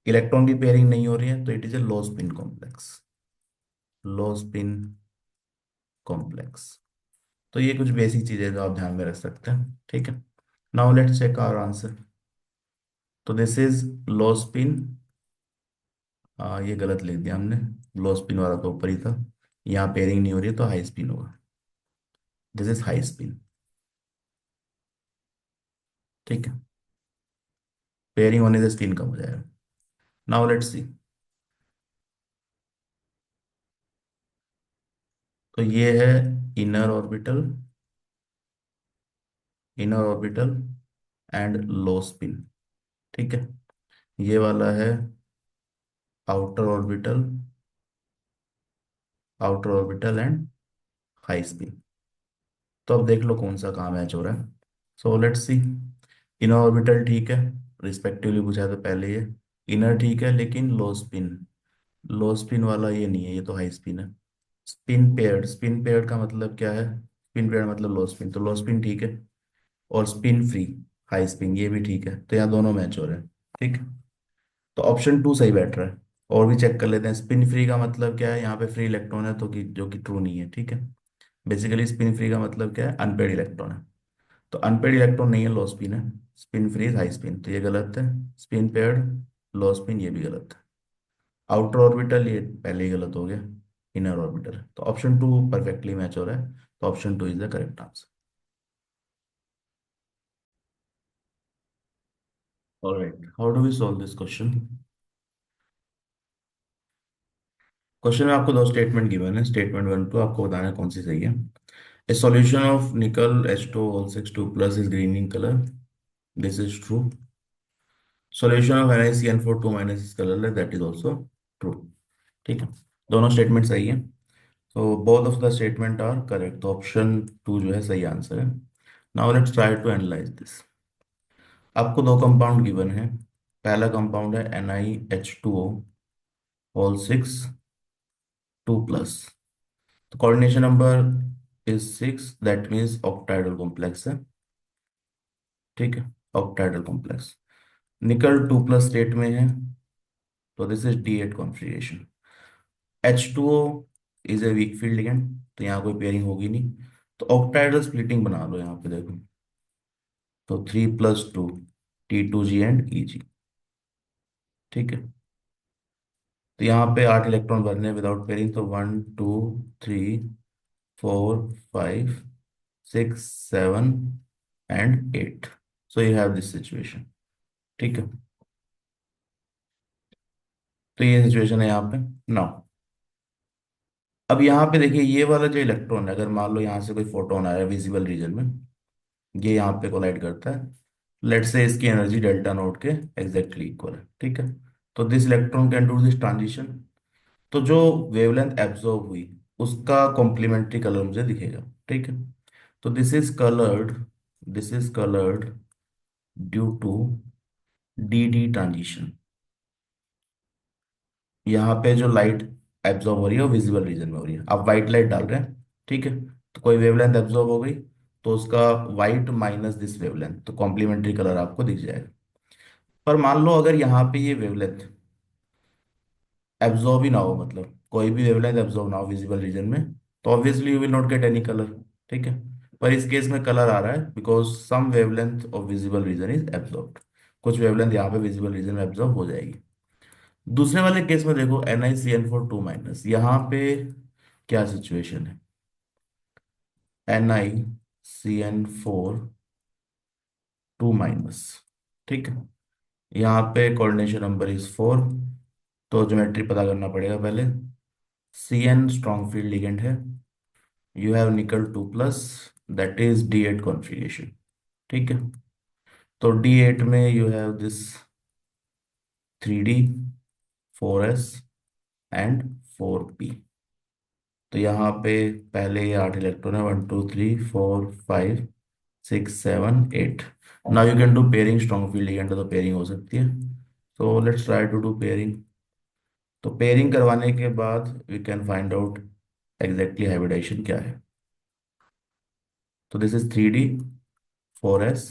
इलेक्ट्रॉन की पेयरिंग नहीं हो रही है, तो it is a low spin complex, low spin complex. तो ये कुछ बेसिक चीजें जो आप ध्यान में रख सकते हैं। ठीक है। Now let's check our answer. तो दिस इज लो स्पिन, ये गलत लिख दिया हमने, लो स्पिन वाला तो ऊपर ही था, यहाँ पेयरिंग नहीं हो रही है तो हाई स्पिन होगा, दिस इज हाई स्पिन। ठीक है। पेयरिंग होने से स्पिन कम हो जाएगा। नाउ लेट्स सी, तो ये है inner orbital, inner orbital and low spin. ठीक है। ये वाला है outer orbital, outer orbital and high spin. तो अब देख लो कौन सा कहाँ मैच हो रहा है। सो लेट्स सी, इनर ऑर्बिटल ठीक है, रिस्पेक्टिवली पूछा था पहले ये, इनर ठीक है लेकिन लो स्पिन, लो स्पिन वाला ये नहीं है, ये तो हाई स्पिन है। स्पिन पेयर्ड, स्पिन पेयर्ड का मतलब क्या है? स्पिन पेयर्ड मतलब लो स्पिन, तो लो स्पिन ठीक है। और स्पिन फ्री, हाई स्पिन, ये भी ठीक है, तो यहाँ दोनों मैच हो रहे हैं। ठीक, तो ऑप्शन टू सही बैठ रहा है। और भी चेक कर लेते हैं, स्पिन फ्री का मतलब क्या है, यहाँ पे फ्री इलेक्ट्रॉन है तो कि जो कि ट्रू नहीं है। ठीक है, बेसिकली स्पिन फ्री का मतलब क्या है, अनपेड इलेक्ट्रॉन है। तो अनपेड इलेक्ट्रॉन नहीं है, लो स्पिन है। स्पिन फ्री हाई स्पिन, तो ये गलत है। स्पिन पेयर्ड, लो स्पिन, ये भी गलत है। आउटर ऑर्बिटल, ये पहले ही गलत हो गया। इनर ऑर्बिटल, तो ऑप्शन टू परफेक्टली मैच हो रहा है। तो option two is the correct answer. Alright, how do we solve this question? Question में आपको दो स्टेटमेंट गिवन है, स्टेटमेंट वन टू, आपको बताना है कौन सी सही है। A solution of nickel H2O6 2 plus is green in color. This is true. Solution of NiCN4 2 minus is colorless. That is also true. ठीक है, दोनों स्टेटमेंट सही है। तो both of the statement are correct, तो ऑप्शन टू जो है सही आंसर है। Now let's try to analyze this. आपको दो कंपाउंड गिवन है। पहला कंपाउंड है NiH2O होल 6 2 प्लस। तो coordination number is 6, that means octahedral complex है। ठीक है, ऑक्टाइडल कॉम्प्लेक्स। निकल 2 प्लस स्टेट में है, तो this is D8 configuration. H2O is a weak field ligand, तो यहाँ कोई पेयरिंग होगी नहीं। तो ऑक्टाइडल स्प्लिटिंग बना लो यहाँ पे, देखो। तो 3 + 2, T2G एंड EG। ठीक है, तो यहाँ पे 8 इलेक्ट्रॉन भरने विदाउट पेयरिंग, तो 1 2 3 4 5 6 7 and 8। So you have this situation. ठीक है, तो ये सिचुएशन है यहाँ पे। नाउ अब यहाँ पे देखिए, ये वाला जो इलेक्ट्रॉन है, अगर मान लो यहाँ से कोई फोटोन आ रहा है विजिबल रीजन में, ये यहाँ पे कोलाइड करता है। लेट से इसकी एनर्जी डेल्टा नोट के एग्जैक्टली इक्वल है। ठीक है, तो this electron can do this transition. तो जो वेवलेंथ एब्जॉर्ब हुई, उसका कॉम्प्लीमेंट्री कलर मुझे दिखेगा। ठीक है, तो this is coloured due to D transition. यहाँ पे जो लाइट एब्जॉर्ब हो रही है वो विजिबल रीजन में हो रही है, आप वाइट लाइट डाल रहे हैं। ठीक है, तो कोई वेवलेंथ एब्जॉर्ब हो गई, तो उसका वाइट माइनस दिस वेवलेंथ, तो कॉम्प्लीमेंट्री कलर आपको दिख जाएगा। पर मान लो अगर यहाँ पे ये वेवलेंथ एब्जॉर्ब ही ना हो, मतलब कोई भी वेवलेंथ एब्जॉर्ब ना हो विजिबल रीजन में, तो obviously you will not get any colour. ठीक है, पर इस केस में कलर आ रहा है because some wavelength of visible region is absorbed. कुछ वेवलेंथ यहाँ पे विजिबल रीजन में एब्जॉर्ब हो जाएगी। दूसरे वाले केस में देखो, NiCN4 2 माइनस, यहाँ पे क्या सिचुएशन है? NiCN4 2 minus. ठीक है, यहाँ पे कोऑर्डिनेशन नंबर इज 4, तो ज्योमेट्री पता करना पड़ेगा पहले। CN स्ट्रॉन्ग फील्ड लिगेंड है। यू हैव निकल 2 plus, that is D8 configuration. ठीक है, तो D8 में you have this 3D 4S and 4P। तो यहाँ पे पहले ये 8 इलेक्ट्रॉन है, 1 2 3 4 5 6 7 8। Now you can do pairing, strong field ligand है तो पेयरिंग हो सकती है। तो let's try to do pairing. तो पेयरिंग करवाने के बाद we can find out exactly hybridization क्या है। तो this is 3D 4S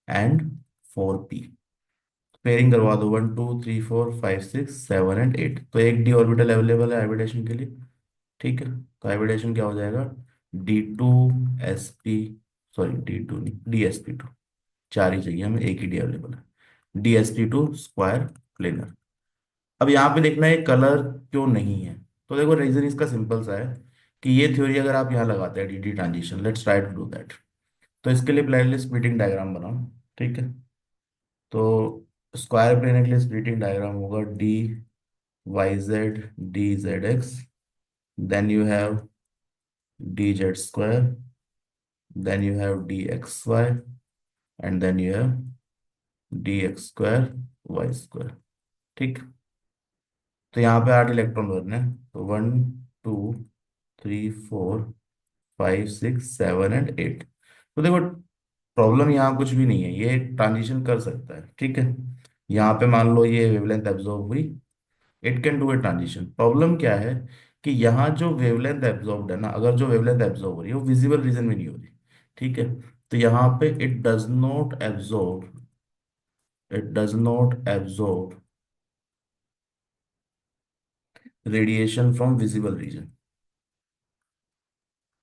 and 4P। Pairing करवा दो, 1 2 3 4 5 6 7 एंड 8, तो एक डी ऑर्बिटल अवेलेबल है हाइब्रिडेशन के लिए। ठीक है, तो हाइब्रिडेशन क्या हो जाएगा? D2SP, सॉरी D2 नहीं, DsP2। चार ही चाहिए हमें, एक ही डी अवेलेबल है। DsP2 square planar. अब यहाँ पे देखना है कलर क्यों नहीं है। तो देखो रीजन इसका सिंपल सा है कि ये थ्योरी अगर आप यहाँ लगाते हैं DT transition, let's try to do that. तो इसके लिए प्लेनली स्प्लिटिंग डायग्राम बनाओ। ठीक है, तो स्क्वायर प्लेनर के लिए स्प्लिटिंग डायग्राम होगा DYZ DZX, then you have DZ square, then you have DXY, and then you have DX square Y square। ठीक, तो यहाँ पे 8 इलेक्ट्रॉन भरने हैं, तो 1 2 3 4 5 6 7 एंड 8। तो देखो प्रॉब्लम यहाँ कुछ भी नहीं है, ये ट्रांजिशन कर सकता है। ठीक है, यहाँ पे मान लो ये वेवलेंथ एब्जॉर्ब हुई, it can do a transition. Problem क्या है कि यहाँ जो वेवलेंथ एब्जॉर्ब्ड है ना, अगर जो वेवलेंथ एब्जॉर्ब हो रही है वो विजिबल रीजन में नहीं हो रही, ठीक है। तो यहाँ पे it does not absorb radiation from visible region.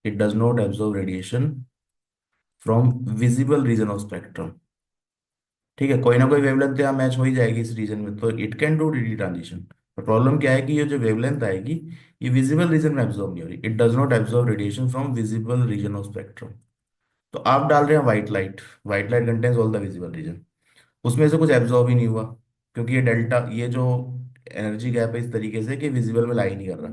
It does not absorb radiation from visible region of spectrum, ठीक है। कोई ना कोई वेवलेंथ यहाँ मैच हो ही जाएगी इस रीजन में, तो it can do D transition. पर प्रॉब्लम क्या है कि ये जो वेवलेंथ आएगी ये विजिबल रीजन में एब्जॉर्ब नहीं हो रही। It does not absorb radiation from visible region of spectrum. तो आप डाल रहे हैं white light contains all the visible region, उसमें से कुछ एब्जॉर्ब ही नहीं हुआ, क्योंकि ये जो एनर्जी गैप है इस तरीके से कि विजिबल में ला ही नहीं कर रहा,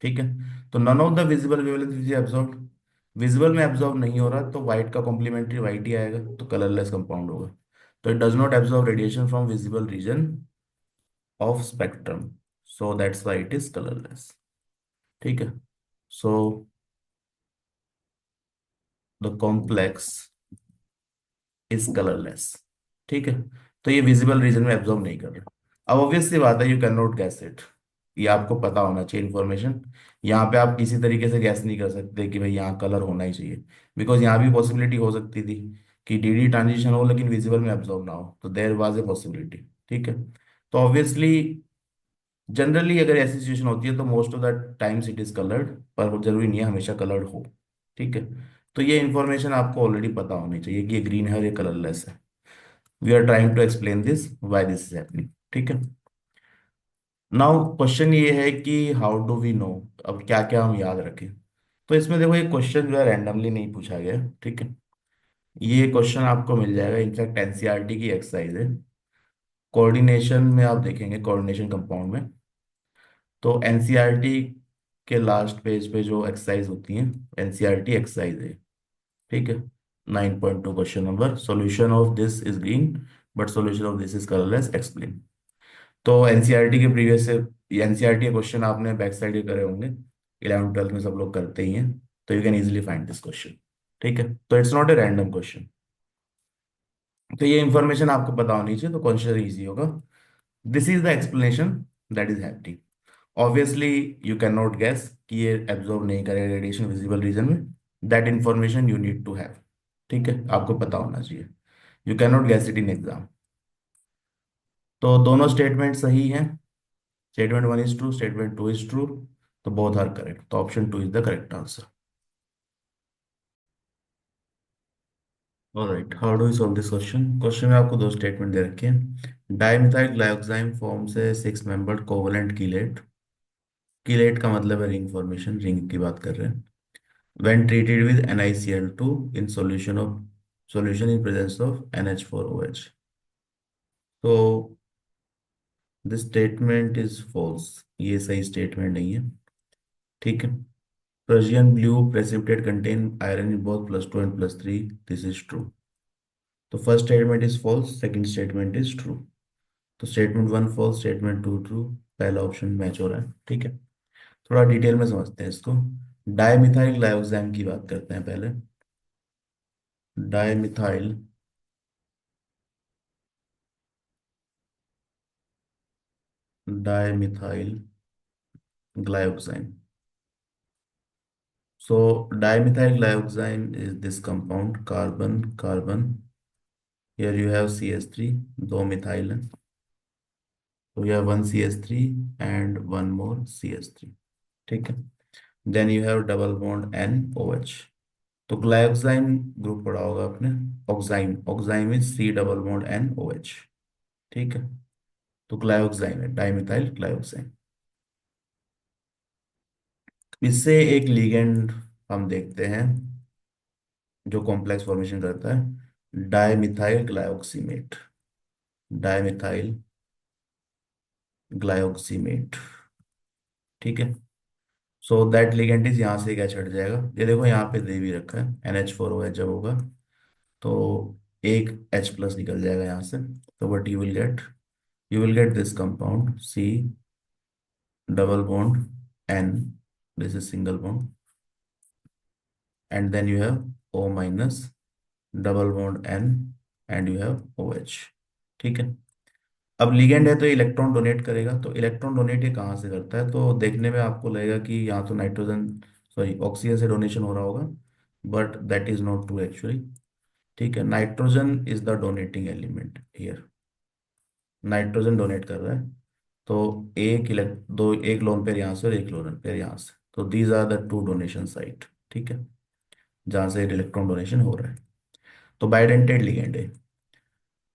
ठीक है। तो none of the visible wavelength which absorb, visible में एब्जॉर्ब नहीं हो रहा, तो व्हाइट का कॉम्प्लीमेंट्री व्हाइट ही आएगा, तो कलरलेस कंपाउंड होगा। तो it does not absorb radiation from visible region of spectrum, so that's why it is colourless, ठीक है। So the complex is colourless, ठीक है। तो ये विजिबल रीजन में एब्जॉर्ब नहीं कर रहा। अब ऑब्वियस सी बात है, you can not guess it, ये आपको पता होना चाहिए इन्फॉर्मेशन। यहाँ पे आप किसी तरीके से गैस नहीं कर सकते कि भाई यहाँ कलर होना ही चाहिए, बिकॉज यहाँ भी पॉसिबिलिटी हो सकती थी कि डीडी ट्रांजिशन हो लेकिन विजिबल में एब्जॉर्ब ना हो, तो देयर वाज ए पॉसिबिलिटी, ठीक है। तो ऑब्वियसली जनरली अगर ऐसी सिचुएशन होती है तो most of the times it is coloured, पर वो जरूरी नहीं है हमेशा कलर्ड हो, ठीक है। तो ये इन्फॉर्मेशन आपको ऑलरेडी पता होनी चाहिए कि ये ग्रीन है और ये कलरलेस है। We are trying to explain this why this is happening, ठीक है। नाउ क्वेश्चन ये है कि हाउ डू वी नो, अब क्या क्या हम याद रखें। तो इसमें देखो ये क्वेश्चन जो है रैंडमली नहीं पूछा गया है, ठीक है। ये क्वेश्चन आपको मिल जाएगा, इनफैक्ट एनसीईआरटी की एक्सरसाइज है। कोऑर्डिनेशन में आप देखेंगे, कोऑर्डिनेशन कंपाउंड में, तो एनसीईआरटी के लास्ट पेज पे जो एक्सरसाइज होती है एनसीईआरटी एक्सरसाइज है, ठीक है। 9.2 question number, solution of this is green but solution of this is colourless, explain. तो एनसीईआरटी के प्रीवियस से, एनसीईआरटी के क्वेश्चन आपने बैक साइड ही करे होंगे, 11th 12th में सब लोग करते ही हैं, तो you can easily find this question, ठीक है। तो it's not a random question, तो ये इंफॉर्मेशन आपको पता होनी चाहिए, तो क्वेश्चन इजी होगा। This is the explanation that is happening. Obviously you can not guess कि ये एब्जॉर्ब नहीं करेगा रेडिएशन विजिबल रीजन में, that information you need to have, ठीक है, आपको पता होना चाहिए। You can not guess it in exam. तो दोनों स्टेटमेंट सही हैं, statement one is true, statement two is true, तो बोथ आर करेक्ट, तो option two is the correct answer. Alright, how do you solve this question. Question में आपको दो statement दे रखे हैं। डाइमिथाइल ग्लाइकोजाइम फॉर्म से 6 मेंबर्ड कोवलेंट कीलेट, कीलेट का मतलब है रिंग फॉर्मेशन, रिंग की बात कर रहे हैं। When treated with NiCl2 in solution in presence of NH4OH, तो दिस स्टेटमेंट इज फॉल्स, ये सही स्टेटमेंट नहीं है, ठीक है। Persian blue precipitate contain iron in both +2 and +3, this is true. तो first statement is false, second statement is true. तो statement one false, statement two true, पहला ऑप्शन मैच हो रहा है, ठीक है। थोड़ा डिटेल में समझते हैं इसको। डायमिथाइल ग्लाइकोजाइम की बात करते हैं पहले। Dimethyl dimethyl glyoxime, so dimethyl glyoxime is this compound, carbon carbon, here you have CH3, दो मिथाइल है, तो you have one CH3 and one more CH3, ठीक है। then you have double bond NOH। तो ग्लाइकोजाइम ग्रुप पढ़ा होगा आपने, oxime, oxime is C double bond NOH, ठीक है। तो ग्लाइकोजाइम है डाइमिथाइल ग्लाइकोजाइम। इससे एक लिगेंड हम देखते हैं जो कॉम्प्लेक्स फॉर्मेशन करता है, डाइमिथाइल ग्लाइऑक्सीमेट, डाइमिथाइल ग्लाइऑक्सीमेट, ठीक है। सो दैट लिगेंड इज, यहाँ से क्या छट जाएगा, ये देखो यहाँ पे दे भी रखा है NH4OH जब होगा तो एक H+ निकल जाएगा यहाँ से, तो what you will get this compound C double bond N, this is single bond, and then you have O- double bond N, and you have OH, ठीक है। अब लिगेंड है तो इलेक्ट्रॉन डोनेट करेगा, तो इलेक्ट्रॉन डोनेट ये कहाँ से करता है, तो देखने में आपको लगेगा कि यहाँ तो नाइट्रोजन, सॉरी ऑक्सीजन से डोनेशन हो रहा होगा, but that is not true actually. ठीक है, nitrogen is the donating element here, nitrogen donate कर रहा है। तो एक इलेक्ट दो, एक लोन पेयर यहाँ से और एक लोन पेयर यहाँ से, तो these are the two donation site. ठीक है, जहाँ से इलेक्ट्रॉन डोनेशन हो रहा है, तो बाइडेंटेड लिगेंड है।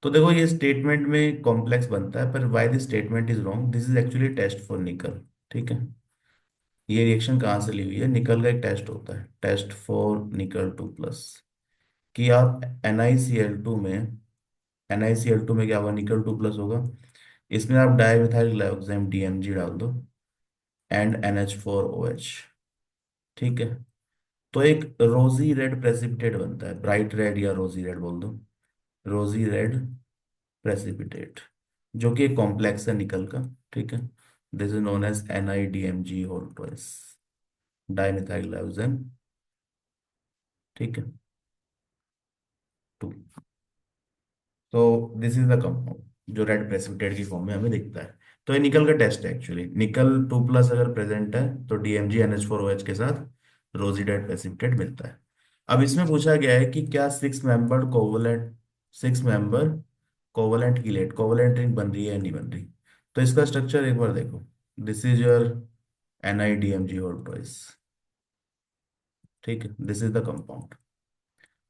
तो देखो ये स्टेटमेंट में कॉम्प्लेक्स बनता है, पर why this statement is wrong, this is actually test for nickel. ठीक है, ये रिएक्शन कहाँ से ली हुई है, निकल का एक टेस्ट होता है, टेस्ट फॉर निकल 2+, कि आप NiCl2 में, NiCl2 में क्या होगा, निकल 2+ होगा, इसमें आप डाइमिथाइल ग्लाइकोजेन DMG डाल दो एंड NH4OH। ठीक है, तो एक रोजी रेड प्रेसिपिटेट बनता है, ब्राइट रेड या रोजी रेड बोल दो, रोजी रेड प्रेसिपिटेट, जो कि एक कॉम्प्लेक्स है निकल का। ठीक है, this is known as NiDMG whole twice, dimethyl glycogen. ठीक है, 2। तो दिस इज द कंपाउंड जो रेड प्रेसिपिटेट की फॉर्म में हमें दिखता है। तो ये निकल का टेस्ट है एक्चुअली, निकल 2+ अगर प्रेजेंट है तो DMG NH4OH के साथ रोजी रेड प्रेसिपिटेट मिलता है। अब इसमें पूछा गया है कि क्या 6 member covalent chelate, covalent ring बन रही है या नहीं बन रही। तो इसका स्ट्रक्चर एक बार देखो, this is your NiDMG whole twice. ठीक है, दिस इज द कंपाउंड।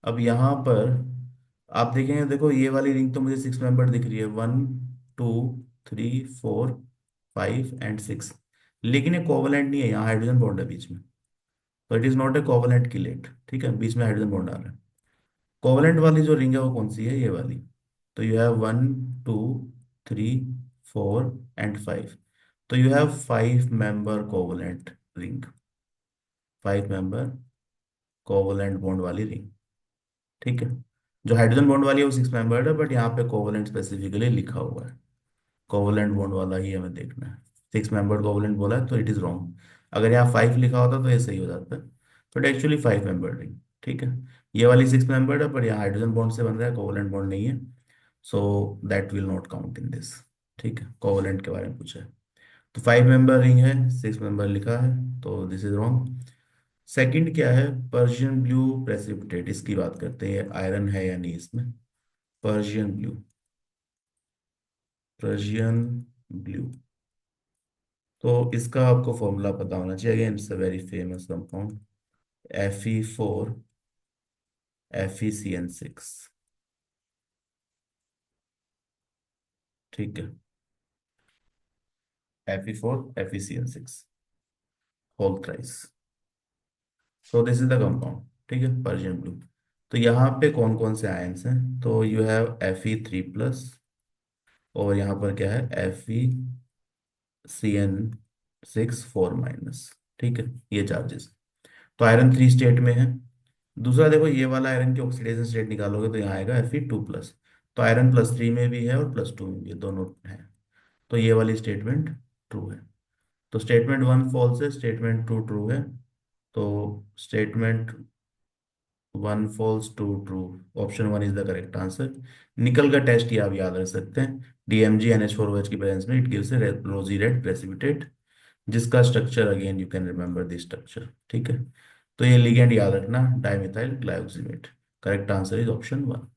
अब यहाँ पर आप देखेंगे, देखो ये वाली रिंग तो मुझे 6 मेंबर दिख रही है, 1 2 3 4 5 एंड 6, लेकिन ये कोवलेंट नहीं है, यहाँ हाइड्रोजन बॉन्ड है बीच में, तो it is not a covalent chelate. ठीक है, बीच में हाइड्रोजन बॉन्ड आ रहा है। कोवलेंट वाली जो रिंग है वो कौन सी है, ये वाली। तो यू हैव 1 2 3 4 एंड 5, तो you have 5 member covalent ring, 5 member covalent bond वाली रिंग। ठीक है, जो हाइड्रोजन बॉन्ड वाली है वो 6 मेंबर्ड है, बट यहाँ पे कोवलेंट स्पेसिफिकली लिखा हुआ है, कोवलेंट बॉन्ड वाला ही हमें देखना है। 6 मेंबर्ड कोवलेंट बोला है तो इट इज रॉन्ग, अगर यहाँ 5 लिखा होता तो ये सही हो जाता है, बट एक्चुअली 5 मेंबर्ड रिंग। ठीक है, ये वाली 6 मेंबर्ड है, पर यहाँ हाइड्रोजन बॉन्ड से बन रहा है, कोवलेंट बॉन्ड नहीं है, so that will not count in this. ठीक है, कोवलेंट के बारे में पूछा है, तो 5 मेंबर रिंग है, 6 मेंबर लिखा है, तो दिस इज रॉन्ग। सेकंड क्या है, पर्शियन ब्लू प्रेसिपिटेट, इसकी बात करते हैं, आयरन है या नहीं इसमें, पर्शियन ब्लू, पर्शियन ब्लू। तो इसका आपको फॉर्मूला पता होना चाहिए, again it's a very famous compound, Fe4 FeCN6। ठीक है, Fe4 FeCN6 whole thrice, so this is the compound. ठीक है, पर्शियन ब्लू। तो यहाँ पे कौन कौन से आयंस हैं, तो यू हैव Fe3+, और यहाँ पर क्या है, FeCN6 4-। ठीक है, ये चार्जेस, तो आयरन 3 स्टेट में है। दूसरा देखो, ये वाला आयरन की ऑक्सीडेशन स्टेट निकालोगे तो यहाँ आएगा Fe2+, तो आयरन +3 में भी है और +2 में भी है, दोनों है, तो ये वाली स्टेटमेंट ट्रू है। तो स्टेटमेंट 1 फॉल्स है, स्टेटमेंट 2 ट्रू है, तो statement 1 false 2 true, option 1 is the correct answer. Nickel का टेस्ट ये आप याद रख सकते हैं, DMG NH4OH की प्रेजेंस में it gives a rosy red precipitate, जिसका structure again you can remember this structure. ठीक है, तो ये लिगेंड याद रखना, dimethyl glycosylate. Correct answer is option 1।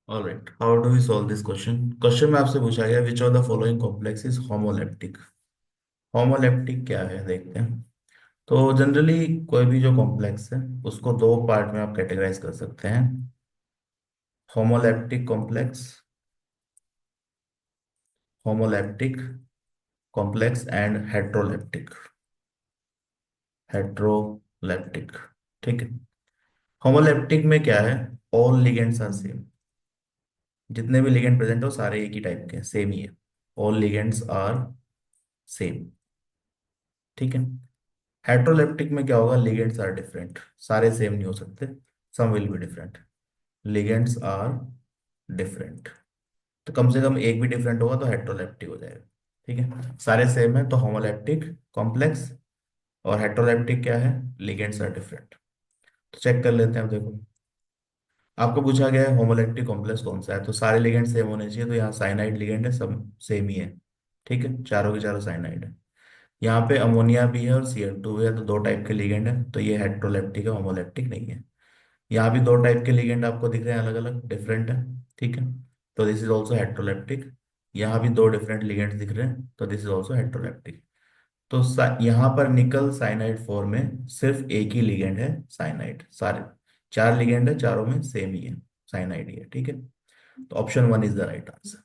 Alright, how do we solve this question. Question में आपसे पूछा गया which of the following complex is homoleptic. Homoleptic क्या है देखते हैं। तो जनरली कोई भी जो कॉम्प्लेक्स है उसको दो पार्ट में आप कैटेगराइज कर सकते हैं, homoleptic complex, homoleptic complex and heteroleptic, heteroleptic. ठीक है, होमोलेप्टिक में क्या है, ऑल लिगेंड्स आर सेम, जितने भी लिगेंड प्रेजेंट हो सारे एक ही टाइप के हैं, सेम ही है, ऑल लिगेंड्स आर सेम। ठीक है, हेट्रोलेप्टिक में क्या होगा, लिगेंड्स आर डिफरेंट, सारे सेम नहीं हो सकते, some will be different, ligands are different, तो कम से कम एक भी डिफरेंट होगा तो हेट्रोलेप्टिक हो जाएगा। ठीक है, सारे सेम है तो होमोलेप्टिक कॉम्प्लेक्स, और हेट्रोलेप्टिक क्या है, लिगेंड्स आर डिफरेंट। तो चेक कर लेते हैं, अब देखो आपको पूछा गया है होमोलैक्टिक कॉम्प्लेक्स कौन सा है, तो सारे लिगेंड सेम होने चाहिए, तो यहाँ साइनाइड लिगेंड है, सब सेम ही है। ठीक है, चारों के चारों साइनाइड है। यहाँ पे अमोनिया भी है और Cl2 भी है, तो दो टाइप के लिगेंड है, तो ये हेट्रोलेप्टिक है, होमोलैप्टिक नहीं है। यहाँ भी दो टाइप के लिगेंड आपको दिख रहे हैं, अलग अलग डिफरेंट है। ठीक है, तो दिस इज ऑल्सो हेट्रोलेप्टिक। यहाँ भी दो डिफरेंट लिगेंड दिख रहे हैं, तो दिस इज ऑल्सो हेट्रोलेप्टिक। तो यहाँ पर निकल साइनाइड 4 में सिर्फ एक ही लिगेंड है, साइनाइड। सारे चार लिगेंड है, चारों में सेम ही है, साइनाइड ही है। ठीक है, तो option one is the right answer.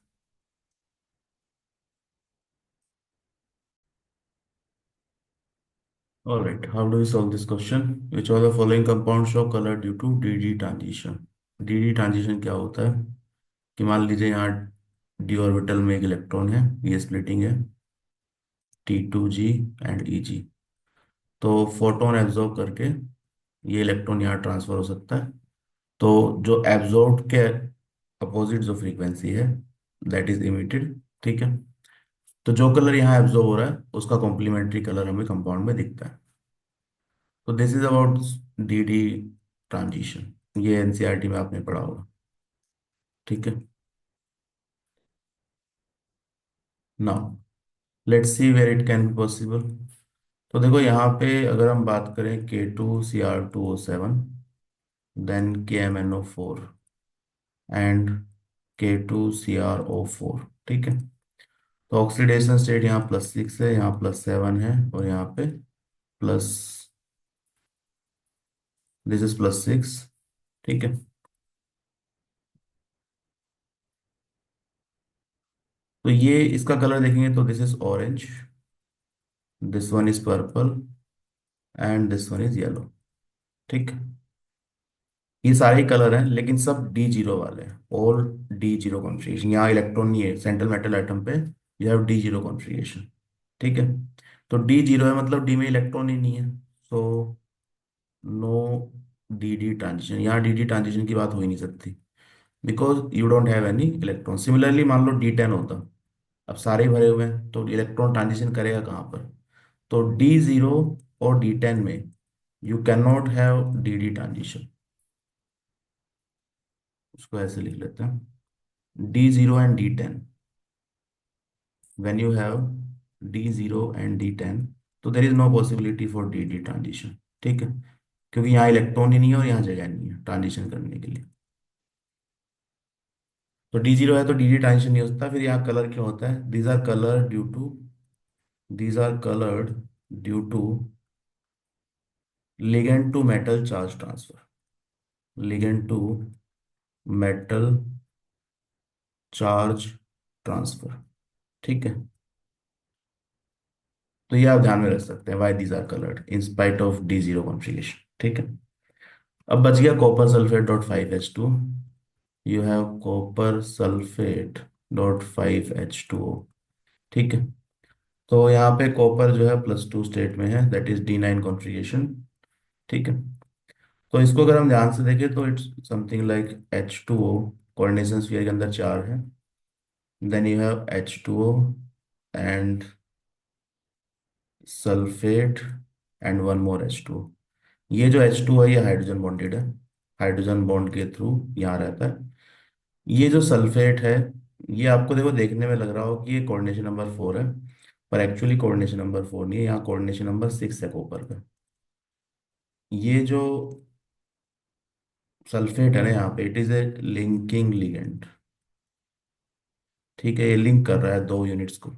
All right, how do we solve this question? Which of the following compounds show color due to DD transition? DD transition क्या होता है कि मान लीजिए यहाँ d ऑर्बिटल में एक इलेक्ट्रॉन है, ये स्प्लिटिंग है, T2G एंड EG। तो फोटोन एब्जॉर्ब करके ये इलेक्ट्रॉन यहाँ ट्रांसफर हो सकता है। तो जो एब्जॉर्ब के अपोजिट जो फ्रीक्वेंसी है, दैट इज इमिटेड। ठीक है, तो जो कलर यहाँ एब्जॉर्ब हो रहा है उसका कॉम्प्लीमेंट्री कलर हमें कंपाउंड में दिखता है। तो this is about DD transition, ये एनसीईआरटी में आपने पढ़ा होगा। ठीक है, now let's see where it can be possible. तो देखो यहाँ पे अगर हम बात करें K2Cr2O7, then KMnO4 and K2CrO4। ठीक है, तो ऑक्सीडेशन स्टेट यहाँ +6 है, यहाँ +7 है, और यहाँ पे प्लस, दिस इज +6। ठीक है, तो ये इसका कलर देखेंगे तो this is orange, this one is purple and this one is yellow. ठीक है, ये सारे कलर हैं लेकिन सब D0 वाले हैं, ऑल D0 कॉन्फ़िगरेशन। यहाँ इलेक्ट्रॉन नहीं है सेंट्रल मेटल एटम पे, यू हैव D0 कॉन्फ़िगरेशन। ठीक है, तो D0 है मतलब डी में इलेक्ट्रॉन ही नहीं है, सो नो DD ट्रांजिशन। यहाँ DD ट्रांजिशन की बात हो ही नहीं सकती, because you don't have any electron. Similarly मान लो D10 होता, अब सारे ही भरे हुए हैं तो इलेक्ट्रॉन ट्रांजिशन करेगा कहाँ पर? तो D0 और D10 में you can not have DD transition. उसको ऐसे लिख लेते हैं, D0 and D10, when you have D0 and D10, तो there is no possibility for DD transition. ठीक है, क्योंकि यहाँ इलेक्ट्रॉन ही नहीं है और यहाँ जगह नहीं है ट्रांजिशन करने के लिए। तो D0 है तो DD ट्रांजिशन नहीं होता। फिर यहाँ कलर क्यों होता है? These are coloured due to ligand to metal charge transfer, ligand to metal charge transfer. ठीक है, तो ये आप ध्यान में रख सकते हैं, why these are coloured in spite of D0 configuration. ठीक है, अब बच गया copper sulphate dot 5H2। You have copper sulphate dot 5H2O। ठीक है, तो यहाँ पे कॉपर जो है +2 स्टेट में है, दैट इज D9 कॉन्फ़िगरेशन। ठीक है, तो इसको अगर हम ध्यान से देखें तो it's something like H2O, coordination sphere के अंदर चार है, then you have H2O and sulphate and one more H2O। ये जो H2 है ये हाइड्रोजन बॉन्डेड है, हाइड्रोजन बॉन्ड के थ्रू यहाँ रहता है। ये जो सल्फेट है, ये आपको देखो देखने में लग रहा हो कि ये कोऑर्डिनेशन नंबर 4 है, पर एक्चुअली कोऑर्डिनेशन नंबर 4 नहीं है, यहाँ कोऑर्डिनेशन नंबर 6 है कॉपर का। ये जो सल्फेट है ना यहाँ पे, it is a linking ligand. ठीक है, ये लिंक कर रहा है दो यूनिट्स को।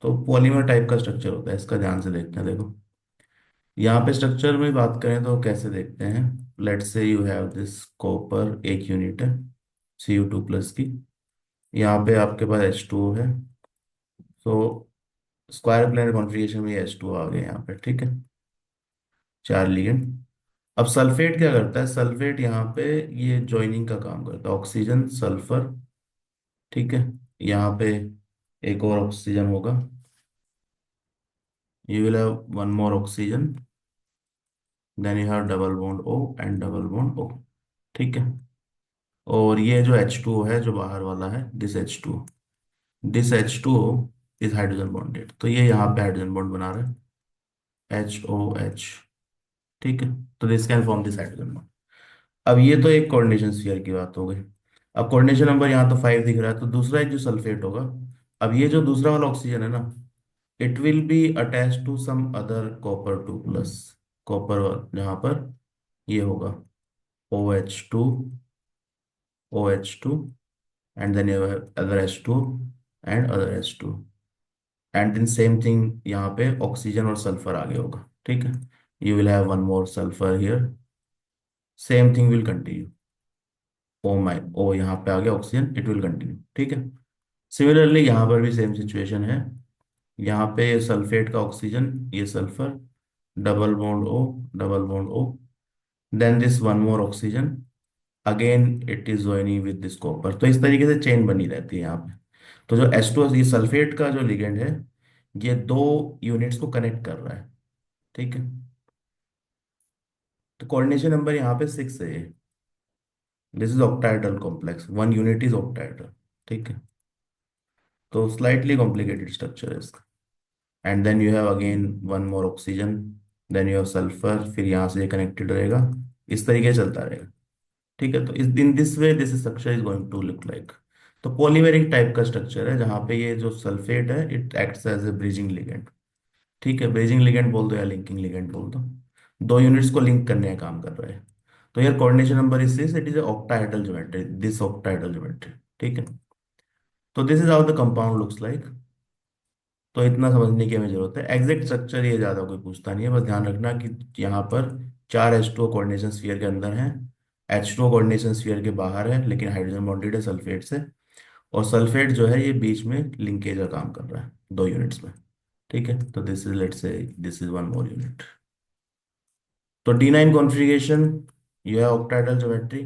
तो पॉलीमर टाइप का स्ट्रक्चर होता है इसका, ध्यान से देखते हैं। देखो यहाँ पे स्ट्रक्चर में बात करें तो कैसे देखते हैं, let's say you have this copper, एक यूनिट है Cu2+ की, यहाँ पे आपके पास H2O है, तो स्क्वायर प्लेनर कॉन्फ़िगरेशन में H2O आ गया यहाँ पे। ठीक है, चार लिगेंड। अब सल्फेट क्या करता है? सल्फेट यहाँ पे ये जॉइनिंग का काम करता है, ऑक्सीजन सल्फर। ठीक है, यहाँ पे एक और ऑक्सीजन होगा, you will have one more oxygen, then you have double bond O and double bond O। ठीक है, और ये जो H2O है जो बाहर वाला है, this H2O is hydrogen bonded, तो ये यहाँ पे हाइड्रोजन बॉन्ड बना रहा है HOH। ठीक है, तो this can form this hydrogen bond. अब ये तो एक कोऑर्डिनेशन स्फीयर की बात हो गई। अब कोऑर्डिनेशन नंबर यहाँ तो 5 दिख रहा है, तो दूसरा एक जो सल्फेट होगा, अब ये जो दूसरा वाला ऑक्सीजन है ना, it will be attach to some other copper 2 plus, copper, जहाँ पर ये होगा OH2, OH2, and then you have other H2 and other H2, and then same thing यहाँ पे ऑक्सीजन और सल्फर आगे होगा, ठीक है। You will have one more sulphur here, same thing will continue. Oh my oh यहाँ पे आ गया ऑक्सीजन, इट विल कंटिन्यू, ठीक है। सिमिलरली यहाँ पर भी सेम सिचुएशन है। यहाँ पे सल्फेट का ऑक्सीजन, ये sulphur, double bond O, double bond O, then this one more oxygen, again it is joining with this copper. तो इस तरीके से चेन बनी रहती है यहाँ पे। तो जो H2, ये सल्फेट का जो लिगेंड है, ये दो यूनिट्स को कनेक्ट कर रहा है, ठीक है। तो कोऑर्डिनेशन नंबर यहाँ पे 6 है। This is octahedral complex, one unit is octahedral, ठीक है। तो स्लाइटली कॉम्प्लिकेटेड स्ट्रक्चर है इसका। And then you have again one more oxygen, then you have sulphur, फिर यहाँ से ये कनेक्टेड रहेगा, इस तरीके से चलता रहेगा, ठीक है। तो इस in this way this structure is going to look like. तो पॉलीमेरिक टाइप का स्ट्रक्चर है, जहाँ पे ये जो सल्फेट है it acts as a bridging ligand, ठीक है। ब्रिजिंग लिगेंड बोल दो या लिंकिंग लिगेंड बोल दो, दो यूनिट्स को लिंक करने का काम कर रहा है। तो यार coordination number is this, it is octahedral geometry, this octahedral geometry, ठीक है। तो this is how the compound looks like. तो इतना समझने की हमें जरूरत है, एग्जैक्ट स्ट्रक्चर ये ज्यादा कोई पूछता नहीं है, बस ध्यान रखना कि यहाँ पर 4 H2O कोऑर्डिनेशन स्फीयर के अंदर है, H2O कोऑर्डिनेशन स्फीयर के बाहर है, लेकिन हाइड्रोजन बॉन्डेड है सल्फेट से, और सल्फेट जो है ये बीच में लिंकेज का काम कर रहा है दो यूनिट्स में, ठीक है। तो this is, let's say this is one more unit. तो D9 कॉन्फ़िगरेशन, यह है ऑक्टाहेड्रल ज्योमेट्री।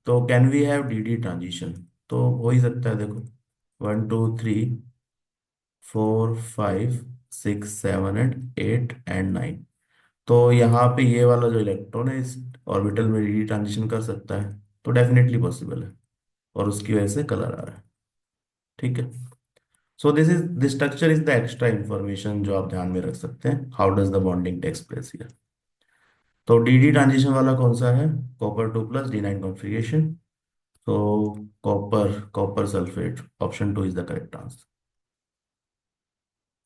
तो can we have DD transition? तो हो ही सकता है, देखो 1 2 3 4 5 6 7 एंड 8 एंड 9। तो यहाँ पे ये वाला जो इलेक्ट्रॉन है इस ऑर्बिटल में DD ट्रांजिशन कर सकता है, तो डेफिनेटली पॉसिबल है, और उसकी वजह से कलर आ रहा है, ठीक है। So this structure is the extra information जो आप ध्यान में रख सकते हैं, how does the bonding takes place here. तो DD ट्रांजिशन वाला कौन सा है? Copper 2 plus D9 configuration. तो copper copper sulphate, option 2 is the correct answer.